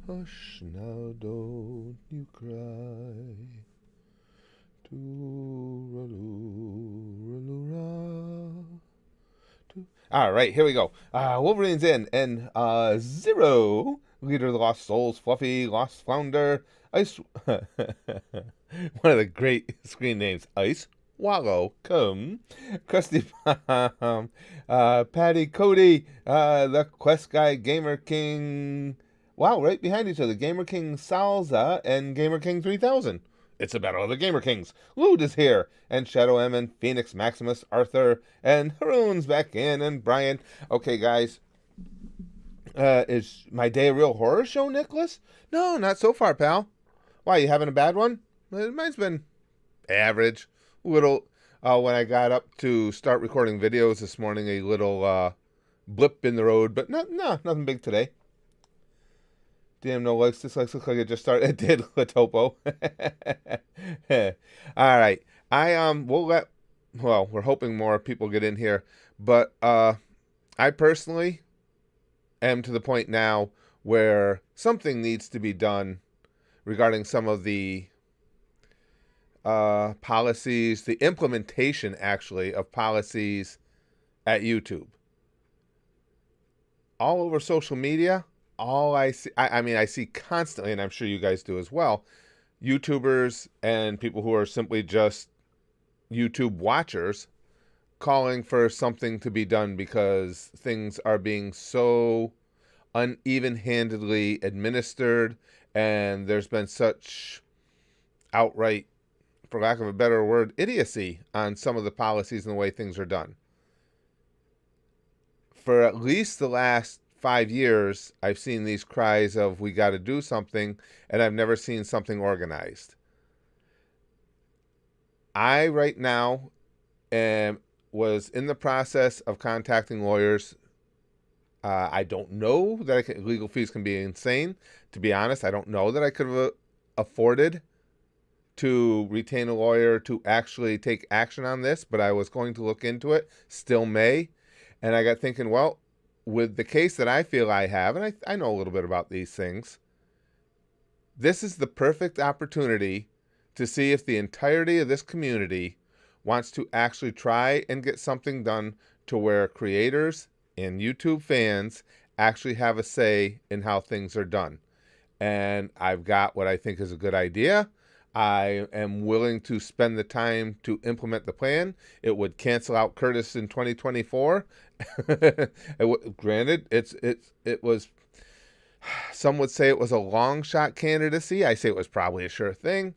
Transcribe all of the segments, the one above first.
Hush now, don't you cry. All right, here we go. Wolverine's in, and Zero, leader of the Lost Souls, Fluffy, Lost Flounder, Ice. One of the great screen names, Ice Wallow, come, Krusty Palm, Patty, Cody, the Quest Guy, Gamer King. Wow, right behind each other, Gamer King Salza and Gamer King 3000. It's a battle of the Gamer Kings. Lude is here, and Shadow M and Phoenix Maximus, Arthur, and Haroon's back in, and Brian. Okay, guys, is my day a real horror show, Nicholas? No, not so far, pal. Why, you having a bad one? Mine's been average. Little, when I got up to start recording videos this morning, a little blip in the road, but nothing big today. Damn, no likes, dislikes, looks like it just started. It did, Latopo. All right. We're hoping more people get in here, but I personally am to the point now where something needs to be done regarding some of the policies, the implementation, actually, of policies at YouTube. All over social media, all I see, I see constantly, and I'm sure you guys do as well, YouTubers and people who are simply just YouTube watchers calling for something to be done because things are being so uneven-handedly administered, and there's been such outright, for lack of a better word, idiocy on some of the policies and the way things are done. For at least the last 5 years, I've seen these cries of, we got to do something, and I've never seen something organized. I, right now, was in the process of contacting lawyers. I don't know that legal fees can be insane. To be honest, I don't know that I could have afforded to retain a lawyer to actually take action on this, but I was going to look into it, still may. And I got thinking, well, with the case that I feel I have, and I know a little bit about these things, this is the perfect opportunity to see if the entirety of this community wants to actually try and get something done to where creators and YouTube fans actually have a say in how things are done. And I've got what I think is a good idea. I am willing to spend the time to implement the plan. It would cancel out Curtis in 2024. Granted, it was, some would say it was a long shot candidacy. I say it was probably a sure thing.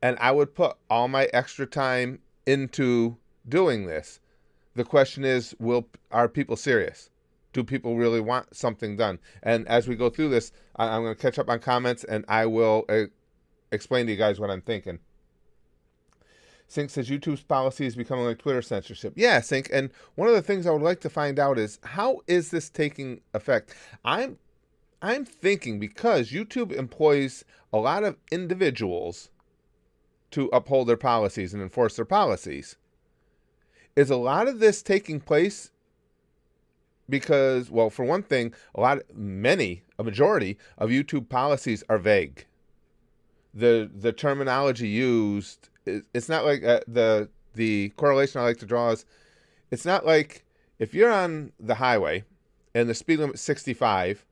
And I would put all my extra time into doing this. The question is, are people serious? Do people really want something done? And as we go through this, I'm going to catch up on comments, and I will explain to you guys what I'm thinking. Sync says YouTube's policy is becoming like Twitter censorship. Yeah, Sync. And one of the things I would like to find out is, how is this taking effect? I'm thinking because YouTube employs a lot of individuals to uphold their policies and enforce their policies. Is a lot of this taking place because, well, for one thing, a majority of YouTube policies are vague. The terminology used, it's not like the correlation I like to draw is, it's not like if you're on the highway and the speed limit is 65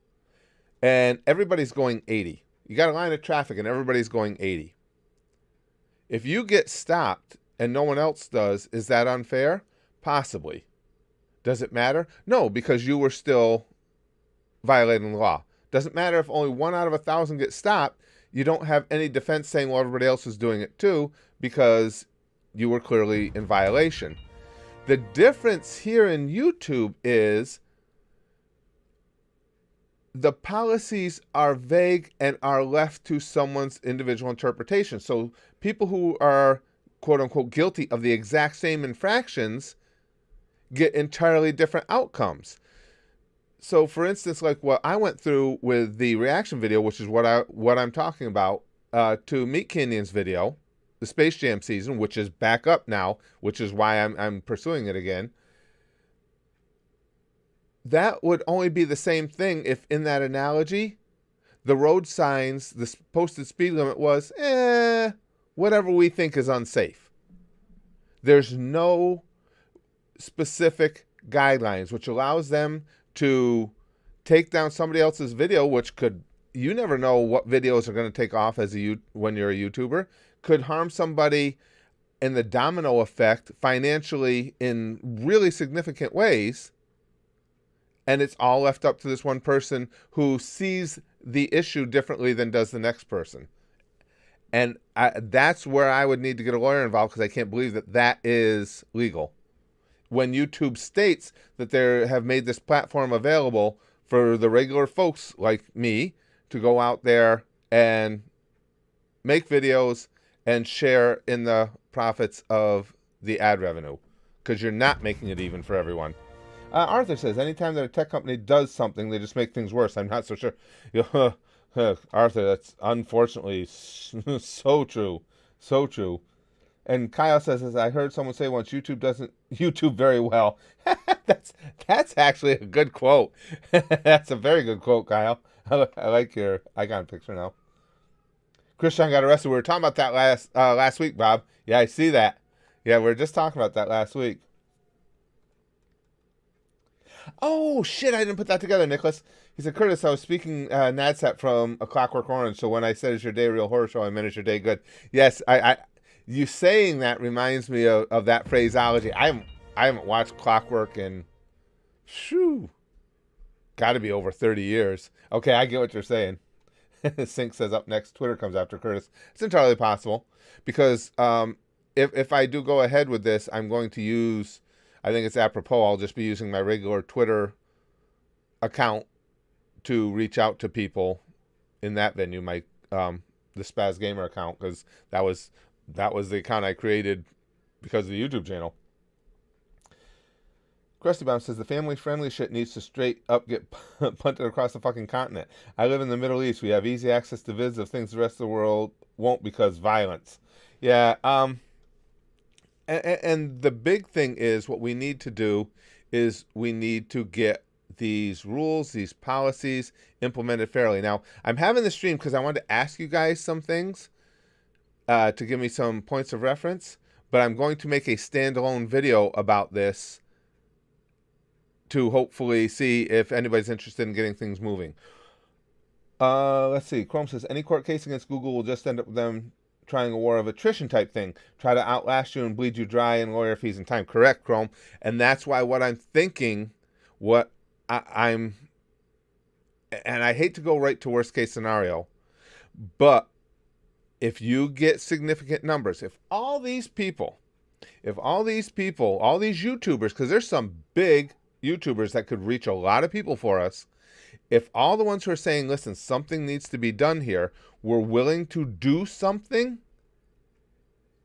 and everybody's going 80. You got a line of traffic and everybody's going 80. If you get stopped and no one else does, is that unfair? Possibly. Does it matter? No, because you were still violating the law. Doesn't matter if only 1 out of 1,000 gets stopped. You don't have any defense saying, well, everybody else is doing it too, because you were clearly in violation. The difference here in YouTube is the policies are vague and are left to someone's individual interpretation. So people who are, quote unquote, guilty of the exact same infractions get entirely different outcomes. So for instance, like what I went through with the reaction video, which is what I'm talking about, to Meat Canyon's video, the Space Jam season, which is back up now, which is why I'm pursuing it again. That would only be the same thing if, in that analogy, the road signs, the posted speed limit was, whatever we think is unsafe. There's no specific guidelines, which allows them to take down somebody else's video, which could, you never know what videos are going to take off when you're a YouTuber, could harm somebody in the domino effect financially in really significant ways. And it's all left up to this one person who sees the issue differently than does the next person. And that's where I would need to get a lawyer involved, because I can't believe that is legal. When YouTube states that they have made this platform available for the regular folks like me to go out there and make videos and share in the profits of the ad revenue, because you're not making it even for everyone. Arthur says, anytime that a tech company does something, they just make things worse. I'm not so sure. Arthur, that's unfortunately so true. So true. And Kyle says, as I heard someone say once, YouTube doesn't YouTube very well. That's actually a good quote. That's a very good quote, Kyle. I like your icon picture now. Christian got arrested. We were talking about that last week, Bob. Yeah, I see that. Yeah, we were just talking about that last week. Oh, shit, I didn't put that together, Nicholas. He said, Curtis, I was speaking NADSAT from A Clockwork Orange, so when I said, is your day a real horror show, I meant, is your day good? Yes, you saying that reminds me of that phraseology. I haven't watched Clockwork in, got to be over 30 years. Okay, I get what you're saying. Sync says, up next, Twitter comes after Curtis. It's entirely possible, because if I do go ahead with this, I'm going to use, I think it's apropos, I'll just be using my regular Twitter account to reach out to people in that venue, my the Spaz Gamer account, because that was the account I created because of the YouTube channel. Krusty Bomb says, the family-friendly shit needs to straight up get punted across the fucking continent. I live in the Middle East. We have easy access to vids of things the rest of the world won't, because violence. Yeah, and the big thing is, what we need to do is we need to get these rules, these policies implemented fairly. Now, I'm having the stream because I wanted to ask you guys some things to give me some points of reference, but I'm going to make a standalone video about this to hopefully see if anybody's interested in getting things moving. Let's see. Chrome says, any court case against Google will just end up with them trying a war of attrition type thing. Try to outlast you and bleed you dry in lawyer fees and time. Correct, Chrome. And that's why what I'm thinking, and I hate to go right to worst case scenario, but if you get significant numbers, if all these YouTubers, because there's some big YouTubers that could reach a lot of people for us, if all the ones who are saying, listen, something needs to be done here, were willing to do something,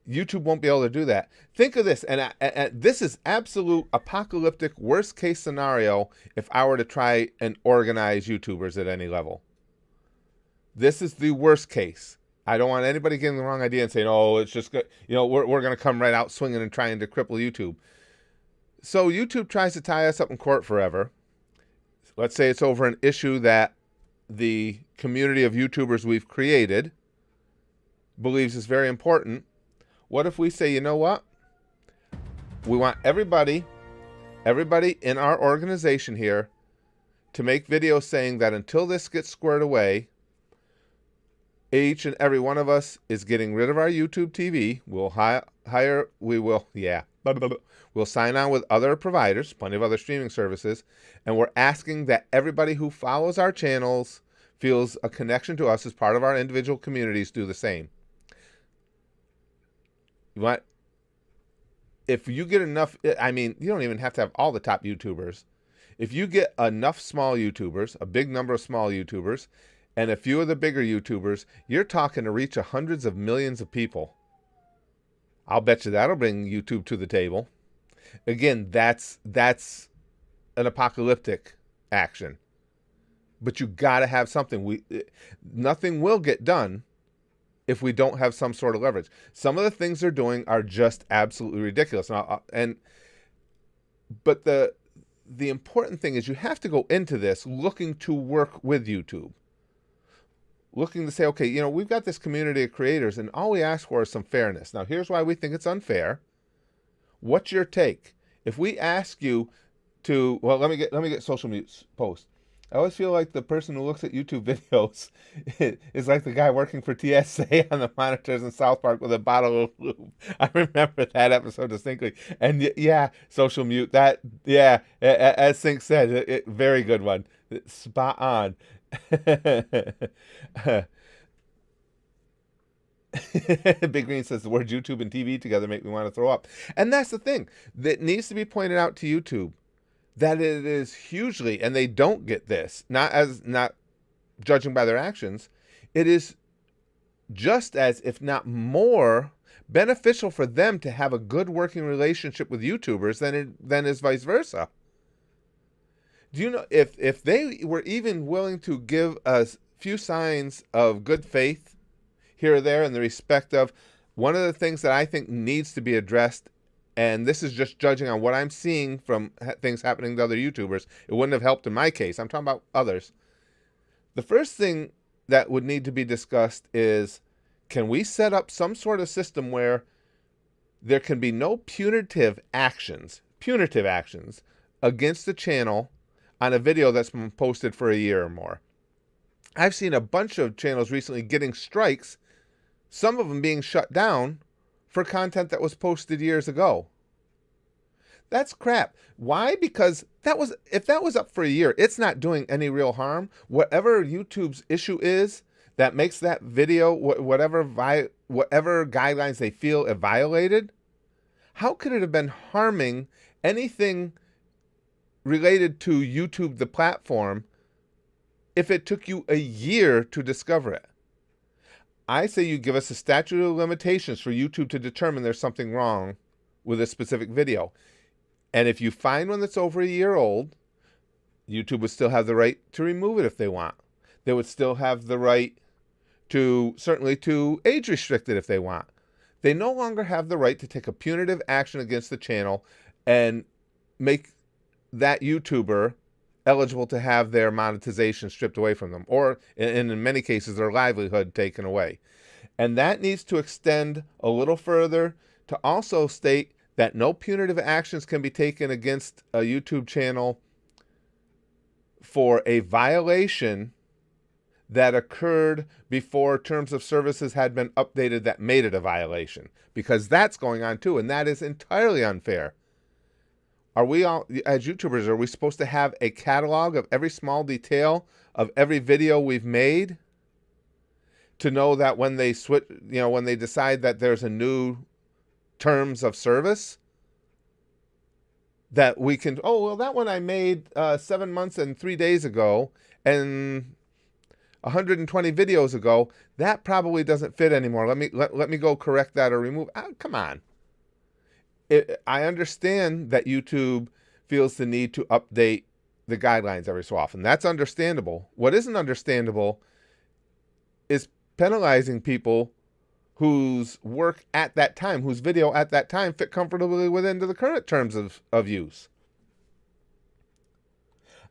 YouTube won't be able to do that. Think of this, and this is absolute apocalyptic worst case scenario if I were to try and organize YouTubers at any level. This is the worst case. I don't want anybody getting the wrong idea and saying, oh, it's just good. We're going to come right out swinging and trying to cripple YouTube. So YouTube tries to tie us up in court forever. Let's say it's over an issue that the community of YouTubers we've created believes is very important. What if we say, you know what? We want everybody in our organization here to make videos saying that until this gets squared away, each and every one of us is getting rid of our YouTube TV. We'll sign on with other providers, plenty of other streaming services, and we're asking that everybody who follows our channels, feels a connection to us as part of our individual communities, do the same. If you get enough, I mean, you don't even have to have all the top YouTubers. If you get enough small YouTubers, a big number of small YouTubers, and a few of the bigger YouTubers, you're talking to reach hundreds of millions of people. I'll bet you that'll bring YouTube to the table. Again, that's an apocalyptic action. But you got to have something. Nothing will get done if we don't have some sort of leverage. Some of the things they're doing are just absolutely ridiculous. But the important thing is you have to go into this looking to work with YouTube. Looking to say, okay, we've got this community of creators and all we ask for is some fairness. Now, here's why we think it's unfair. What's your take? If we ask you to, well, let me get Social Mute's post. I always feel like the person who looks at YouTube videos is like the guy working for TSA on the monitors in South Park with a bottle of lube. I remember that episode distinctly. And yeah, Social Mute, as Sink said, very good one. Spot on. Big Green says the word YouTube and TV together make me want to throw up. And that's the thing that needs to be pointed out to YouTube. That it is hugely, and they don't get this, not judging by their actions, it is just as, if not more, beneficial for them to have a good working relationship with YouTubers than is vice versa. Do you know, if they were even willing to give us few signs of good faith here or there in the respect of one of the things that I think needs to be addressed, and this is just judging on what I'm seeing from things happening to other YouTubers. It wouldn't have helped in my case. I'm talking about others. The first thing that would need to be discussed is, can we set up some sort of system where there can be no punitive actions against the channel on a video that's been posted for a year or more? I've seen a bunch of channels recently getting strikes, some of them being shut down for content that was posted years ago. That's crap. Why? Because if that was up for a year, it's not doing any real harm. Whatever YouTube's issue is that makes that video, whatever guidelines they feel it violated, how could it have been harming anything related to YouTube, the platform, if it took you a year to discover it? I say you give us a statute of limitations for YouTube to determine there's something wrong with a specific video. And if you find one that's over a year old, YouTube would still have the right to remove it if they want. They would still have the right to age restrict it if they want. They no longer have the right to take a punitive action against the channel and make that YouTuber eligible to have their monetization stripped away from them, or in many cases, their livelihood taken away. And that needs to extend a little further to also state that no punitive actions can be taken against a YouTube channel for a violation that occurred before terms of services had been updated that made it a violation, because that's going on too, and that is entirely unfair. Are we all, as YouTubers, are we supposed to have a catalog of every small detail of every video we've made to know that when they switch, when they decide that there's a new terms of service, that we can, that one I made 7 months and 3 days ago and 120 videos ago, that probably doesn't fit anymore. Let me go correct that or remove. Come on. I understand that YouTube feels the need to update the guidelines every so often. That's understandable. What isn't understandable is penalizing people whose work at that time, whose video at that time fit comfortably within the current terms of use.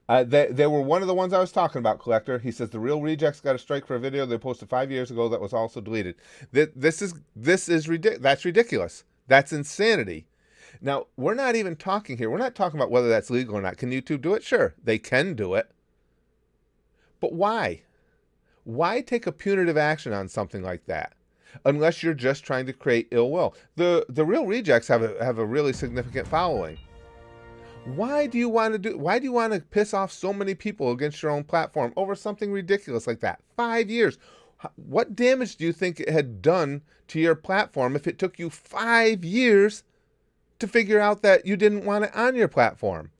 They were one of the ones I was talking about, Collector. He says the Real Rejects got a strike for a video they posted 5 years ago that was also deleted. This is ridiculous. That's ridiculous. That's insanity. Now, we're not even talking here. We're not talking about whether that's legal or not. Can YouTube do it? Sure, they can do it. But why? Why take a punitive action on something like that? Unless you're just trying to create ill will. The Real Rejects have a really significant following. Why do you want to piss off so many people against your own platform over something ridiculous like that? 5 years. What damage do you think it had done to your platform if it took you 5 years to figure out that you didn't want it on your platform?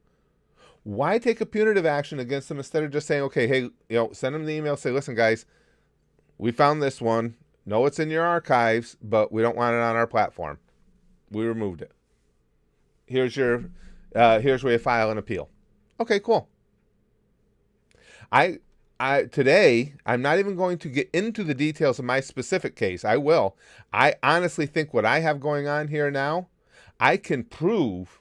Why take a punitive action against them instead of just saying, okay, hey, send them the email, say, listen, guys, we found this one. No, it's in your archives, but we don't want it on our platform. We removed it. Here's where you file an appeal. Okay, cool. Today, I'm not even going to get into the details of my specific case. I will. I honestly think what I have going on here now, I can prove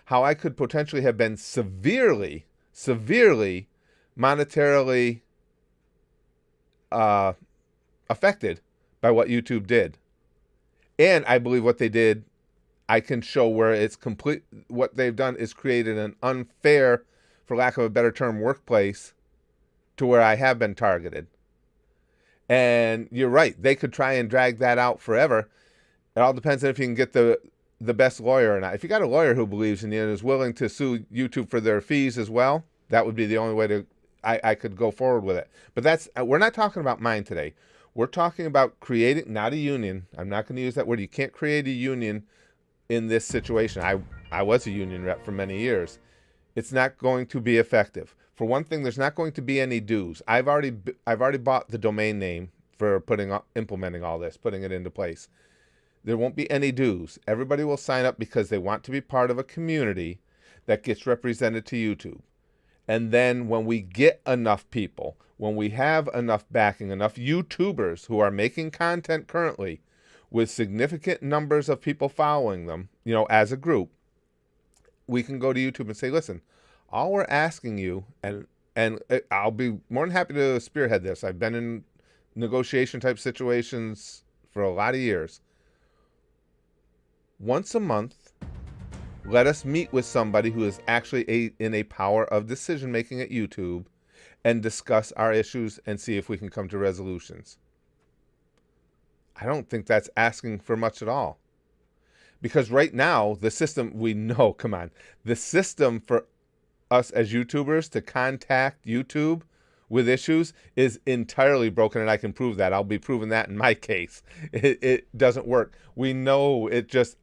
how I could potentially have been severely monetarily affected by what YouTube did. And I believe what they did, I can show where it's complete. What they've done is created an unfair, for lack of a better term, workplace to where I have been targeted. And you're right. They could try and drag that out forever. It all depends on if you can get the best lawyer or not. If you got a lawyer who believes in you and is willing to sue YouTube for their fees as well, that would be the only way to I could go forward with it. But we're not talking about mine today. We're talking about creating, not a union. I'm not going to use that word. You can't create a union in this situation. I was a union rep for many years. It's not going to be effective. For one thing, there's not going to be any dues. I've already bought the domain name for implementing all this, putting it into place. There won't be any dues. Everybody will sign up because they want to be part of a community that gets represented to YouTube. And then when we get enough people, when we have enough backing, enough YouTubers who are making content currently with significant numbers of people following them, as a group, we can go to YouTube and say, listen, all we're asking you, and I'll be more than happy to spearhead this. I've been in negotiation type situations for a lot of years. Once a month, let us meet with somebody who is actually in a power of decision making at YouTube and discuss our issues and see if we can come to resolutions. I don't think that's asking for much at all. Because right now, the system, the system for us as YouTubers to contact YouTube with issues is entirely broken, and I can prove that. I'll be proving that in my case. It doesn't work. We know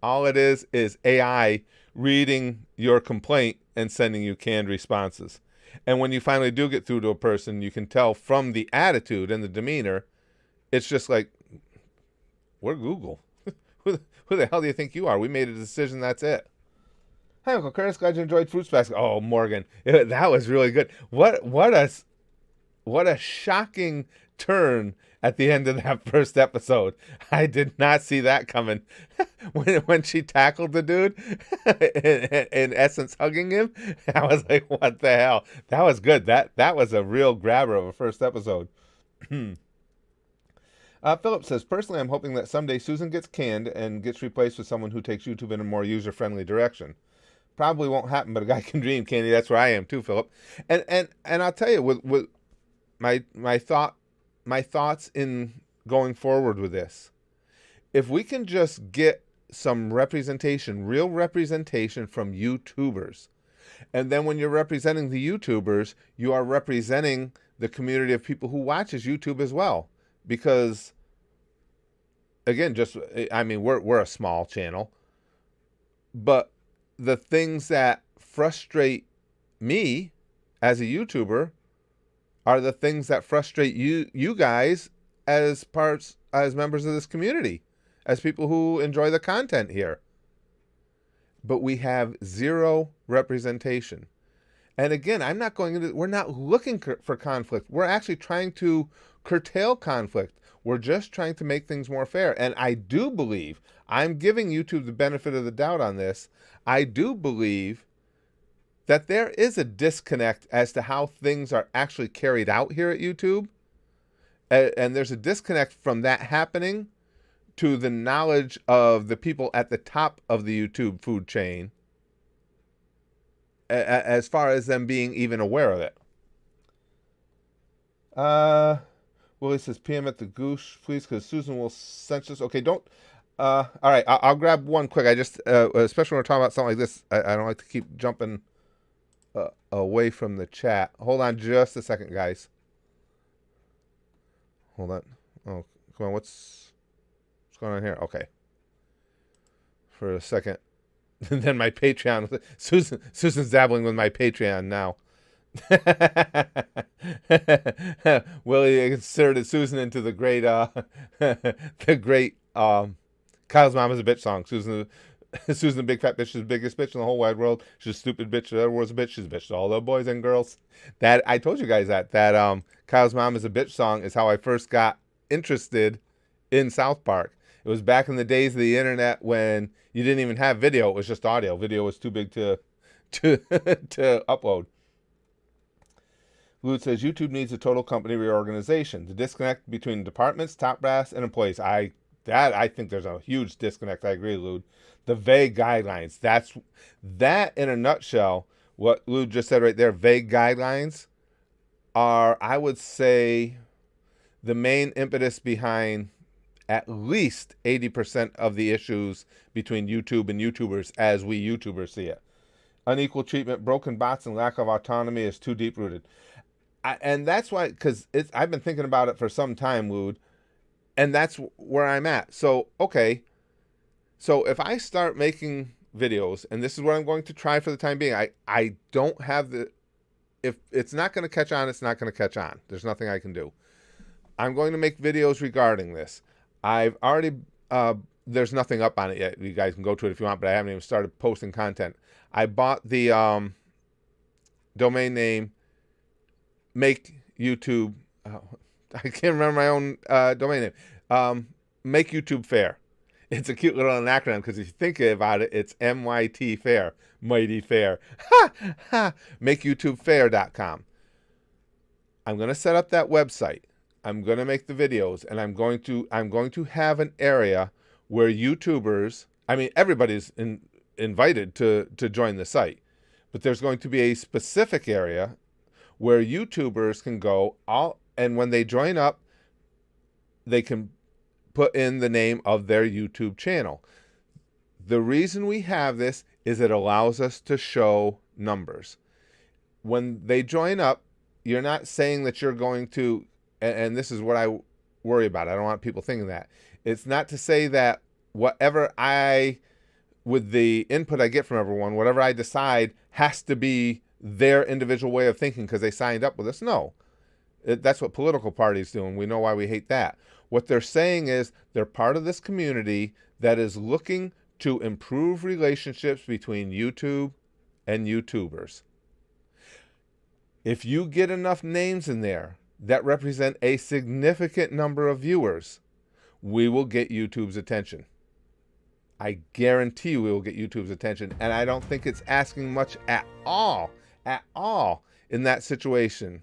all it is AI reading your complaint and sending you canned responses. And when you finally do get through to a person, you can tell from the attitude and the demeanor, it's just like, we're Google. Who the hell do you think you are? We made a decision, that's it. Hi, Uncle Curtis. Glad you enjoyed Fruits Basket. Oh, Morgan. That was really good. What a shocking turn at the end of that first episode. I did not see that coming. when she tackled the dude, in essence hugging him, I was like, what the hell? That was good. That was a real grabber of a first episode. Philip says, personally, I'm hoping that someday Susan gets canned and gets replaced with someone who takes YouTube in a more user-friendly direction. Probably won't happen, but a guy can dream, candy. That's where I am too, Philip. And I'll tell you, with my thoughts in going forward with this, if we can just get some representation, real representation from YouTubers, and then when you're representing the YouTubers, you are representing the community of people who watches YouTube as well. Because, again, we're a small channel, but the things that frustrate me as a YouTuber are the things that frustrate you guys as members of this community, as people who enjoy the content here. But we have zero representation. And again, we're not looking for conflict. We're actually trying to curtail conflict. We're just trying to make things more fair. And I do believe, I'm giving YouTube the benefit of the doubt on this, I do believe that there is a disconnect as to how things are actually carried out here at YouTube. And there's a disconnect from that happening to the knowledge of the people at the top of the YouTube food chain, as far as them being even aware of it. Willie says, PM at the Goosh, please, because Susan will censor us. Okay, don't. All right, I'll grab one quick. I just, especially when we're talking about something like this, I don't like to keep jumping away from the chat. Hold on just a second, guys. Hold on. Oh, come on. What's going on here? Okay. For a second. And then my Patreon. Susan's dabbling with my Patreon now. Willie inserted Susan into the great Kyle's Mom is a Bitch song. Susan Susan the big fat bitch is the biggest bitch in the whole wide world. She's a stupid bitch. That was a bitch. She's a bitch to all the boys and girls. That I told you guys that Kyle's Mom is a Bitch song is how I first got interested in South Park. It was back in the days of the internet when you didn't even have video. It was just audio. Video was too big to to upload. Lute says YouTube needs a total company reorganization. The disconnect between departments, top brass, and employees. I think there's a huge disconnect. I agree, Lude. The vague guidelines. That in a nutshell. What Lude just said right there. Vague guidelines are, I would say, the main impetus behind at least 80% of the issues between YouTube and YouTubers as we YouTubers see it. Unequal treatment, broken bots, and lack of autonomy is too deep-rooted. And that's why, because I've been thinking about it for some time, Lude, and that's where I'm at. So, okay, so if I start making videos, and this is what I'm going to try for the time being, I don't have if it's not going to catch on, it's not going to catch on. There's nothing I can do. I'm going to make videos regarding this. I've already, there's nothing up on it yet. You guys can go to it if you want, but I haven't even started posting content. I bought the domain name Make YouTube, I can't remember my own domain name, Make YouTube Fair. It's a cute little acronym because if you think about it, it's MYT Fair, Mighty Fair. Ha! Ha! MakeYouTubeFair.com. I'm going to set up that website. I'm going to make the videos, and I'm going to have an area where YouTubers, I mean, everybody's invited to join the site, but there's going to be a specific area where YouTubers can go, and when they join up, they can put in the name of their YouTube channel. The reason we have this is it allows us to show numbers. When they join up, you're not saying that you're going to, and this is what I worry about. I don't want people thinking that. It's not to say that whatever with the input I get from everyone, whatever I decide has to be their individual way of thinking because they signed up with us. No. That's what political parties do, and we know why we hate that. What they're saying is they're part of this community that is looking to improve relationships between YouTube and YouTubers. If you get enough names in there that represent a significant number of viewers, we will get YouTube's attention. I guarantee we will get YouTube's attention, and I don't think it's asking much at all in that situation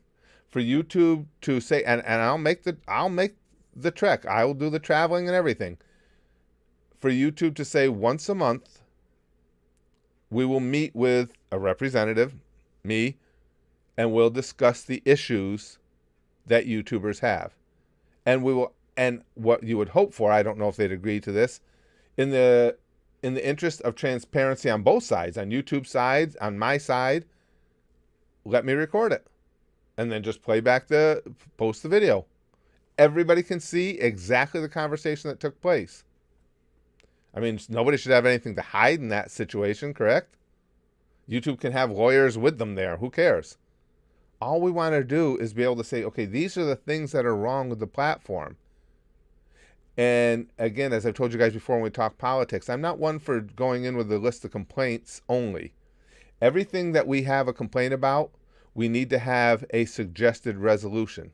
for YouTube to say, and I'll make the trek. I will do the traveling and everything. For YouTube to say once a month, we will meet with a representative, me, and we'll discuss the issues that YouTubers have. And we will, and what you would hope for, I don't know if they'd agree to this, in the interest of transparency on both sides, on YouTube's side, on my side, let me record it. And then just post the video. Everybody can see exactly the conversation that took place. I mean, nobody should have anything to hide in that situation, correct? YouTube can have lawyers with them there. Who cares? All we want to do is be able to say, okay, these are the things that are wrong with the platform. And again, as I've told you guys before when we talk politics, I'm not one for going in with a list of complaints only. Everything that we have a complaint about, we need to have a suggested resolution.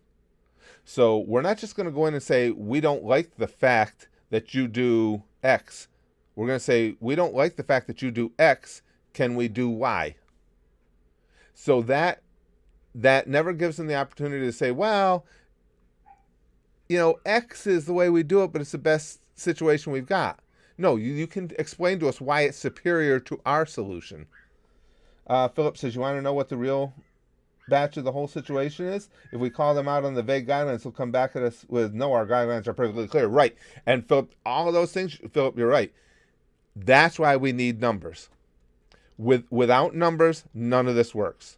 So we're not just going to go in and say, we don't like the fact that you do X. We're going to say, we don't like the fact that you do X. Can we do Y? So that never gives them the opportunity to say, well, you know, X is the way we do it, but it's the best situation we've got. No, you can explain to us why it's superior to our solution. Philip says, you want to know what the real batch of the whole situation is? If we call them out on the vague guidelines, they'll come back at us with, no, our guidelines are perfectly clear. Right. And Philip, all of those things, Philip, you're right. That's why we need numbers. Without numbers, none of this works.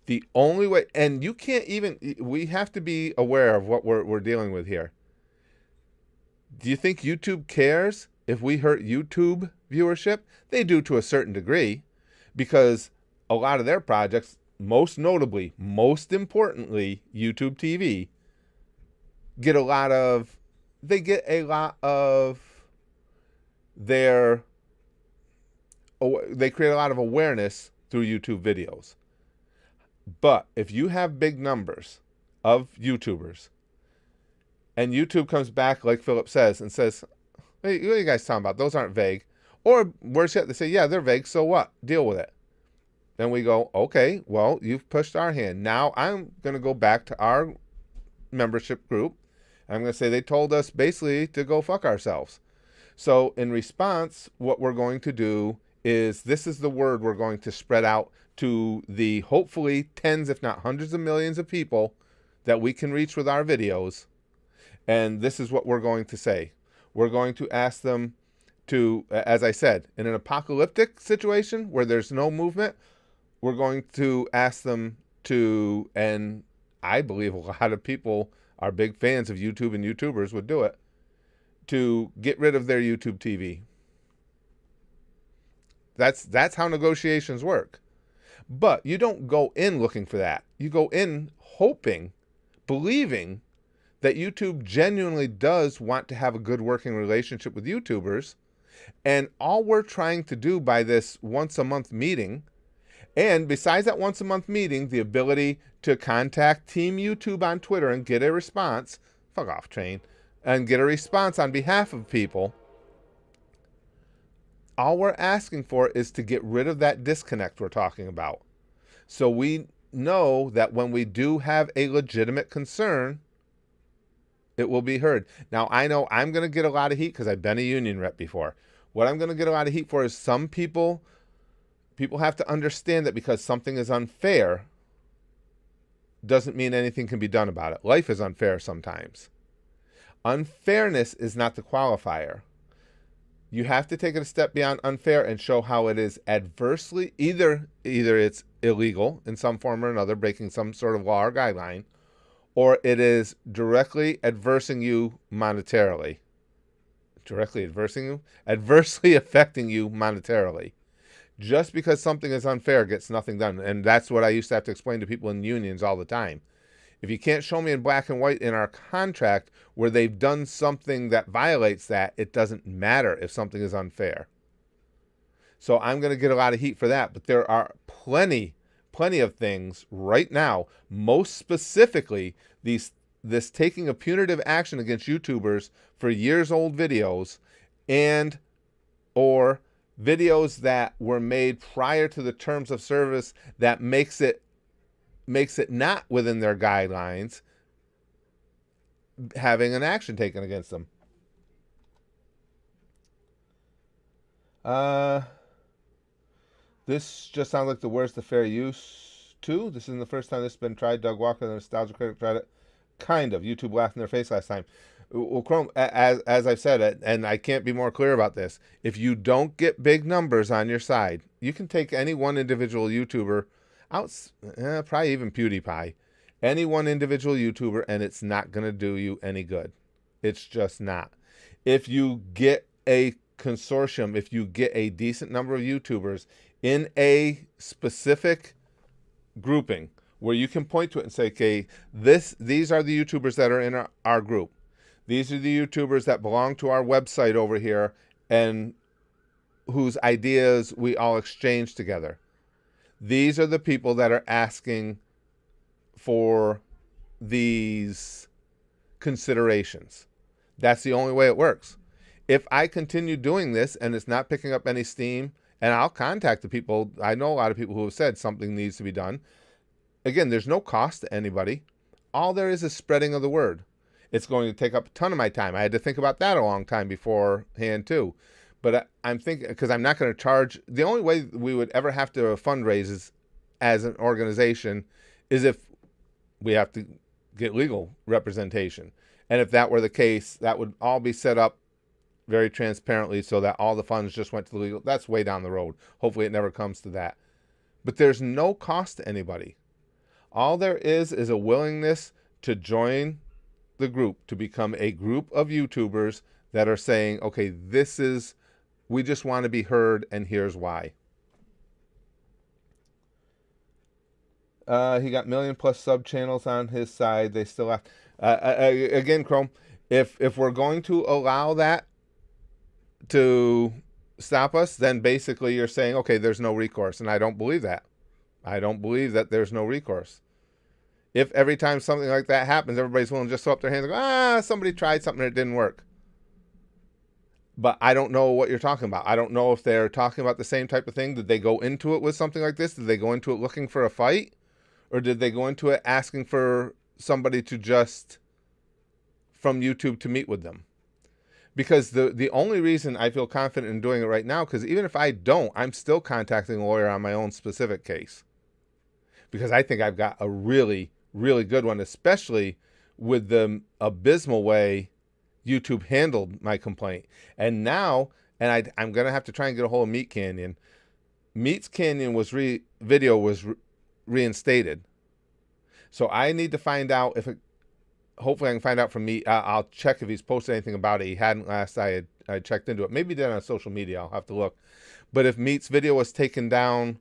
The only way, and you can't even, we have to be aware of what we're dealing with here. Do you think YouTube cares if we hurt YouTube viewership? They do to a certain degree, because a lot of their projects, most notably, most importantly, YouTube TV, get a lot of their they create a lot of awareness through YouTube videos. But if you have big numbers of YouTubers, and YouTube comes back, like Philip says, and says, hey, what are you guys talking about? Those aren't vague. Or worse yet, they say, yeah, they're vague, so what? Deal with it. Then we go, okay, well, you've pushed our hand. Now I'm going to go back to our membership group. I'm going to say they told us basically to go fuck ourselves. So in response, what we're going to do is, this is the word we're going to spread out to the hopefully tens, if not hundreds of millions of people that we can reach with our videos. And this is what we're going to say. We're going to ask them to, as I said, in an apocalyptic situation where there's no movement, we're going to ask them to, and I believe a lot of people are big fans of YouTube and YouTubers would do it, to get rid of their YouTube TV. That's how negotiations work. But you don't go in looking for that. You go in hoping, believing that YouTube genuinely does want to have a good working relationship with YouTubers. And all we're trying to do by this once a month meeting, and besides that once a month meeting, the ability to contact Team YouTube on Twitter and get a response, fuck off, train, and get a response on behalf of people, all we're asking for is to get rid of that disconnect we're talking about. So we know that when we do have a legitimate concern, it will be heard. Now, I know I'm going to get a lot of heat because I've been a union rep before. What I'm going to get a lot of heat for is some people have to understand that because something is unfair doesn't mean anything can be done about it. Life is unfair sometimes. Unfairness is not the qualifier. You have to take it a step beyond unfair and show how it is adversely, either it's illegal in some form or another, breaking some sort of law or guideline, or it is directly adversing you monetarily. Directly adversing you? Adversely affecting you monetarily. Just because something is unfair gets nothing done. And that's what I used to have to explain to people in unions all the time. If you can't show me in black and white in our contract where they've done something that violates that, it doesn't matter if something is unfair. So I'm going to get a lot of heat for that. But there are plenty of things right now, most specifically this taking a punitive action against YouTubers for years old videos and or videos that were made prior to the terms of service that makes it not within their guidelines, having an action taken against them. This just sounds like the worst of fair use too. This isn't the first time this has been tried. Doug Walker, the nostalgia critic, tried it. Kind of. YouTube laughed in their face last time. Well, Chrome, as I've said, and I can't be more clear about this, if you don't get big numbers on your side, you can take any one individual YouTuber out, probably even PewDiePie, any one individual YouTuber, and it's not going to do you any good. It's just not. If you get a consortium, if you get a decent number of YouTubers in a specific grouping where you can point to it and say, okay, these are the YouTubers that are in our group. These are the YouTubers that belong to our website over here and whose ideas we all exchange together. These are the people that are asking for these considerations. That's the only way it works. If I continue doing this and it's not picking up any steam, and I'll contact the people, I know a lot of people who have said something needs to be done. Again, there's no cost to anybody. All there is spreading of the word. It's going to take up a ton of my time. I had to think about that a long time beforehand too. But I'm thinking, because I'm not going to charge, the only way we would ever have to fundraise as an organization is if we have to get legal representation. And if that were the case, that would all be set up very transparently so that all the funds just went to the legal. That's way down the road. Hopefully it never comes to that. But there's no cost to anybody. All there is a willingness to join the group, to become a group of YouTubers that are saying, okay, we just want to be heard, and here's why. He got million+ sub channels on his side. They still have, again, Chrome, if we're going to allow that to stop us, then basically you're saying, okay, there's no recourse. And I don't believe that. I don't believe that there's no recourse. If every time something like that happens, everybody's willing to just throw up their hands and go, somebody tried something and it didn't work. But I don't know what you're talking about. I don't know if they're talking about the same type of thing. Did they go into it with something like this? Did they go into it looking for a fight? Or did they go into it asking for somebody to just, from YouTube, to meet with them? Because the only reason I feel confident in doing it right now, because even if I don't, I'm still contacting a lawyer on my own specific case. Because I think I've got a really, really good one, especially with the abysmal way YouTube handled my complaint. And now, I'm going to have to try and get a hold of Meat Canyon. Meat Canyon video was reinstated. So I need to find out if hopefully I can find out from Meat. I'll check if he's posted anything about it. He hadn't last I checked into it. Maybe he did on social media. I'll have to look. But if Meat's video was taken down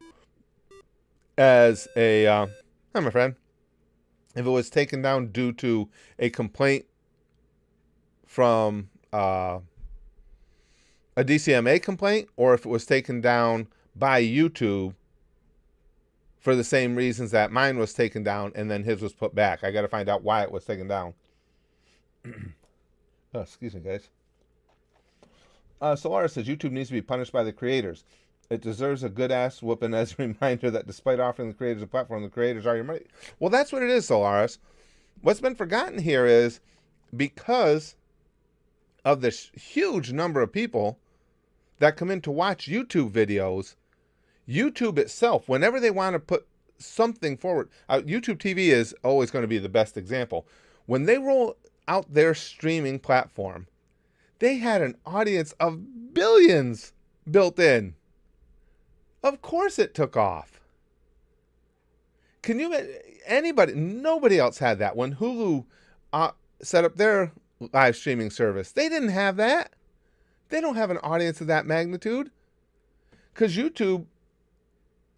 as a, hi my friend, if it was taken down due to a complaint from a DCMA complaint, or if it was taken down by YouTube for the same reasons that mine was taken down and then his was put back. I got to find out why it was taken down. Oh, excuse me, guys. Solara says YouTube needs to be punished by the creators. It deserves a good ass whooping as a reminder that despite offering the creators a platform, the creators are your money. Well, that's what it is, Solaris. What's been forgotten here is because of this huge number of people that come in to watch YouTube videos, YouTube itself, whenever they want to put something forward, YouTube TV is always going to be the best example. When they roll out their streaming platform, they had an audience of billions built in. Of course it took off. Can you, nobody else had that. When Hulu set up their live streaming service, they didn't have that. They don't have an audience of that magnitude. Because YouTube,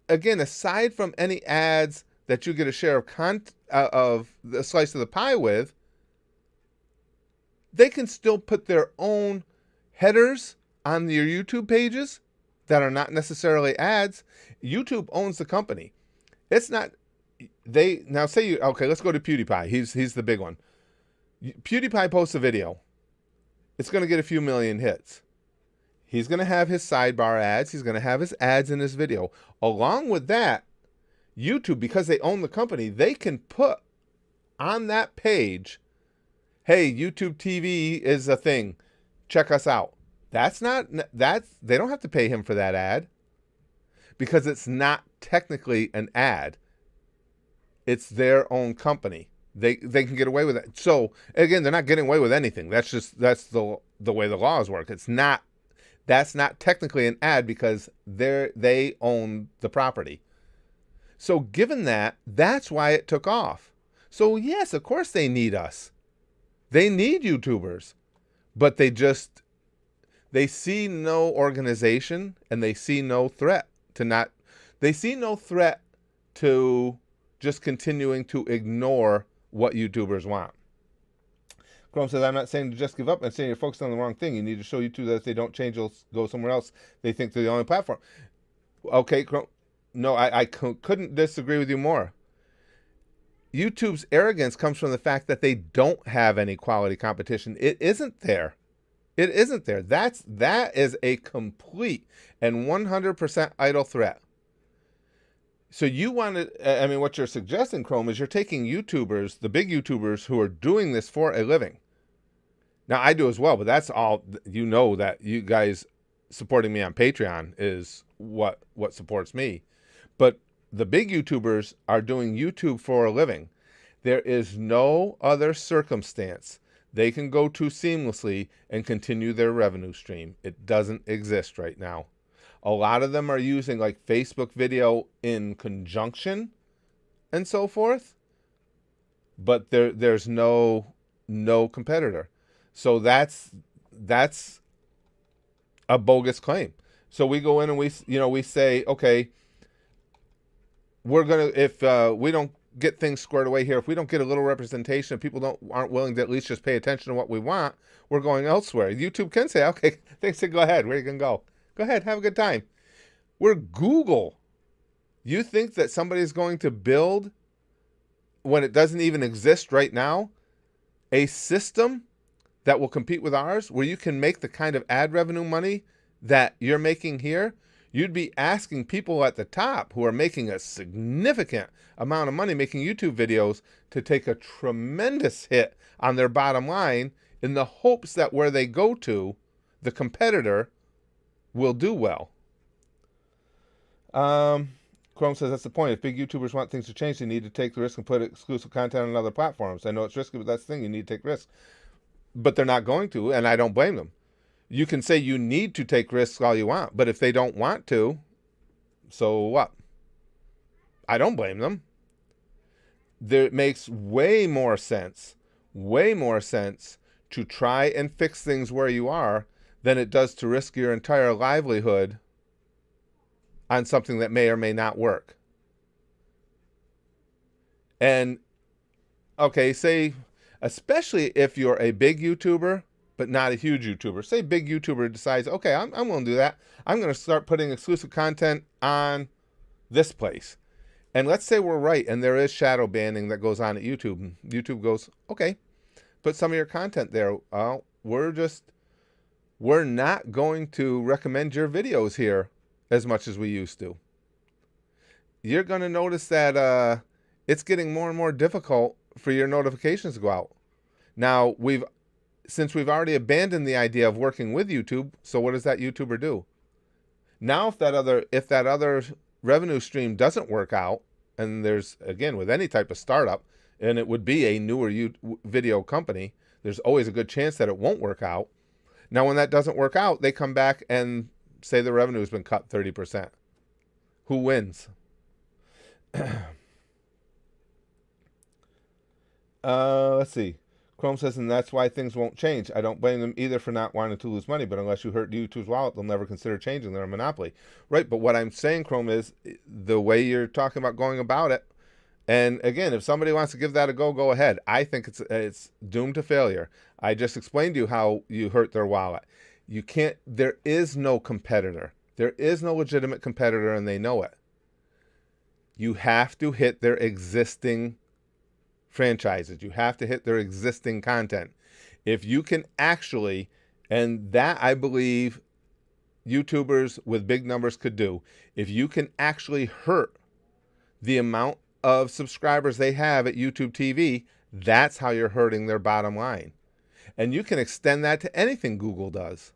again, aside from any ads that you get a share of the slice of the pie with, they can still put their own headers on your YouTube pages that are not necessarily ads. YouTube owns the company. It's not, now say okay, let's go to PewDiePie. He's the big one. PewDiePie posts a video. It's going to get a few million hits. He's going to have his sidebar ads. He's going to have his ads in his video. Along with that, YouTube, because they own the company, they can put on that page, hey, YouTube TV is a thing. Check us out. They don't have to pay him for that ad because it's not technically an ad. It's their own company. They can get away with it. So again, they're not getting away with anything. That's the way the laws work. That's not technically an ad because they own the property. So given that, that's why it took off. So yes, of course they need us. They need YouTubers, but they see no organization and they see no threat to just continuing to ignore what YouTubers want. Chrome says, I'm not saying to just give up. I'm saying you're focused on the wrong thing. You need to show YouTube that if they don't change, they'll go somewhere else. They think they're the only platform. Okay, Chrome. No, I couldn't disagree with you more. YouTube's arrogance comes from the fact that they don't have any quality competition. It isn't there. It isn't there. That is a complete and 100% idle threat. So you want to, what you're suggesting, Chrome, is you're taking YouTubers, the big YouTubers who are doing this for a living. Now, I do as well, but that's all, you know, that you guys supporting me on Patreon is what supports me. But the big YouTubers are doing YouTube for a living. There is no other circumstance they can go to seamlessly and continue their revenue stream. It doesn't exist right now. A lot of them are using like Facebook video in conjunction and so forth, but there's no competitor. So that's a bogus claim. So we go in and we say, okay, we're gonna, if we don't get things squared away here, if we don't get a little representation, if people aren't willing to at least just pay attention to what we want, we're going elsewhere. YouTube can say, okay, thanks, go ahead, where you can go. Go ahead, have a good time. We're Google. You think that somebody's going to build, when it doesn't even exist right now, a system that will compete with ours where you can make the kind of ad revenue money that you're making here? You'd be asking people at the top who are making a significant amount of money making YouTube videos to take a tremendous hit on their bottom line in the hopes that where they go to, the competitor will do well. Chrome says that's the point. If big YouTubers want things to change, they need to take the risk and put exclusive content on other platforms. I know it's risky, but that's the thing. You need to take risks. But they're not going to, and I don't blame them. You can say you need to take risks all you want, but if they don't want to, so what? I don't blame them. It makes way more sense to try and fix things where you are than it does to risk your entire livelihood on something that may or may not work. And, okay, say, especially if you're a big YouTuber, but not a huge YouTuber. Say big YouTuber decides, okay, I'm willing to do that. I'm going to start putting exclusive content on this place. And let's say we're right, and there is shadow banning that goes on at YouTube. And YouTube goes, okay, put some of your content there. We're not going to recommend your videos here as much as we used to. You're going to notice that it's getting more and more difficult for your notifications to go out. Now, since we've already abandoned the idea of working with YouTube, so what does that YouTuber do? Now, if that other revenue stream doesn't work out, and there's, again, with any type of startup, and it would be a newer video company, there's always a good chance that it won't work out. Now, when that doesn't work out, they come back and say the revenue has been cut 30%. Who wins? Let's see. Chrome says, and that's why things won't change. I don't blame them either for not wanting to lose money, but unless you hurt YouTube's wallet, they'll never consider changing. They're a monopoly. Right, but what I'm saying, Chrome, is the way you're talking about going about it, and again, if somebody wants to give that a go ahead. I think it's doomed to failure. I just explained to you how you hurt their wallet. You can't, there is no competitor. There is no legitimate competitor, and they know it. You have to hit their existing franchises. You have to hit their existing content. If you can actually, and that I believe YouTubers with big numbers could do, if you can actually hurt the amount of subscribers they have at YouTube TV, that's how you're hurting their bottom line. And you can extend that to anything Google does.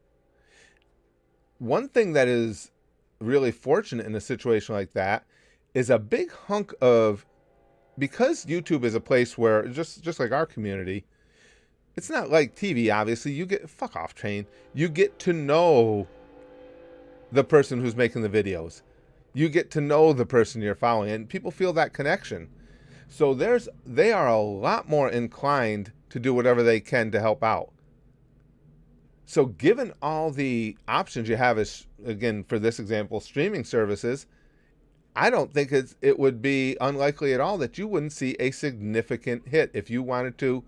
One thing that is really fortunate in a situation like that is a big hunk of, because YouTube is a place where, just like our community, it's not like TV, obviously. You get, fuck off, train. You get to know the person who's making the videos. You get to know the person you're following, and people feel that connection. So they are a lot more inclined to do whatever they can to help out. So given all the options you have, as again, for this example, streaming services, I don't think it would be unlikely at all that you wouldn't see a significant hit if you wanted to.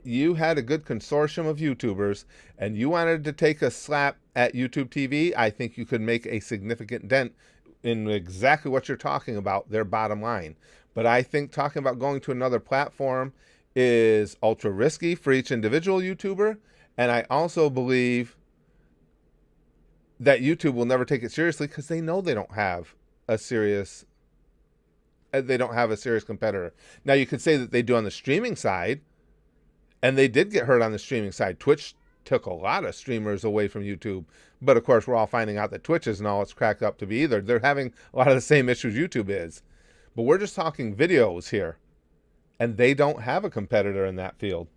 You had a good consortium of YouTubers and you wanted to take a slap at YouTube TV, I think you could make a significant dent in exactly what you're talking about, their bottom line. But I think talking about going to another platform is ultra risky for each individual YouTuber. And I also believe that YouTube will never take it seriously because they know they don't have a serious competitor. Now, you could say that they do on the streaming side, and they did get hurt on the streaming side. Twitch took a lot of streamers away from YouTube. But, of course, we're all finding out that Twitch isn't all it's cracked up to be either. They're having a lot of the same issues YouTube is. But we're just talking videos here, and they don't have a competitor in that field.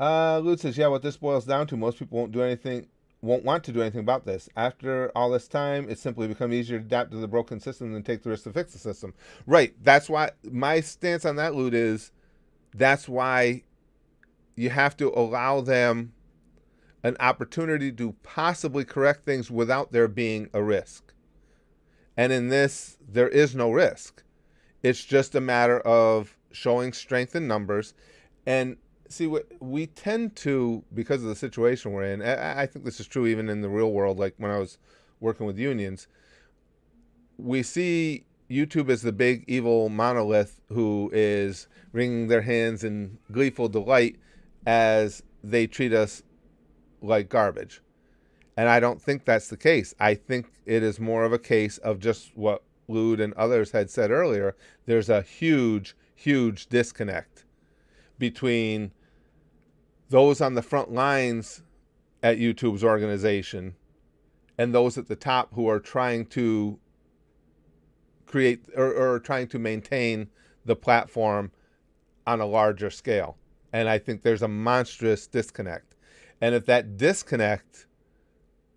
Lute says, yeah, what this boils down to, most people won't want to do anything about this. After all this time, it's simply become easier to adapt to the broken system than take the risk to fix the system. Right. That's why my stance on that, Lute, is that's why you have to allow them an opportunity to possibly correct things without there being a risk. And in this, there is no risk. It's just a matter of showing strength in numbers. And see what we tend to, because of the situation we're in. I think this is true even in the real world. Like when I was working with unions, we see YouTube as the big evil monolith who is wringing their hands in gleeful delight as they treat us like garbage. And I don't think that's the case. I think it is more of a case of just what Lude and others had said earlier. There's a huge, huge disconnect between those on the front lines at YouTube's organization and those at the top who are trying to create or trying to maintain the platform on a larger scale. And I think there's a monstrous disconnect. And if that disconnect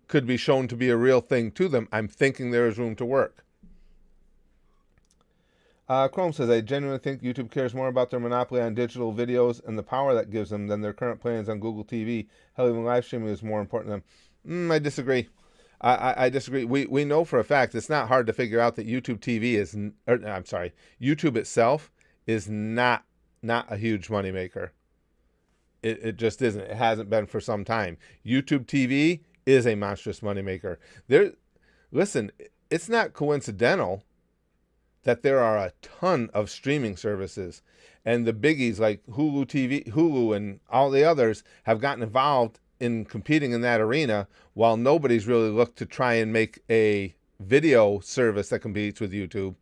could be shown to be a real thing to them, I'm thinking there is room to work. Chrome says, I genuinely think YouTube cares more about their monopoly on digital videos and the power that gives them than their current plans on Google TV. Hell, even live streaming is more important to them. I disagree. I disagree. We know for a fact it's not hard to figure out that YouTube TV is, YouTube itself is not a huge moneymaker. It just isn't. It hasn't been for some time. YouTube TV is a monstrous moneymaker. Listen, it's not coincidental that there are a ton of streaming services, and the biggies like Hulu and all the others have gotten involved in competing in that arena, while nobody's really looked to try and make a video service that competes with YouTube.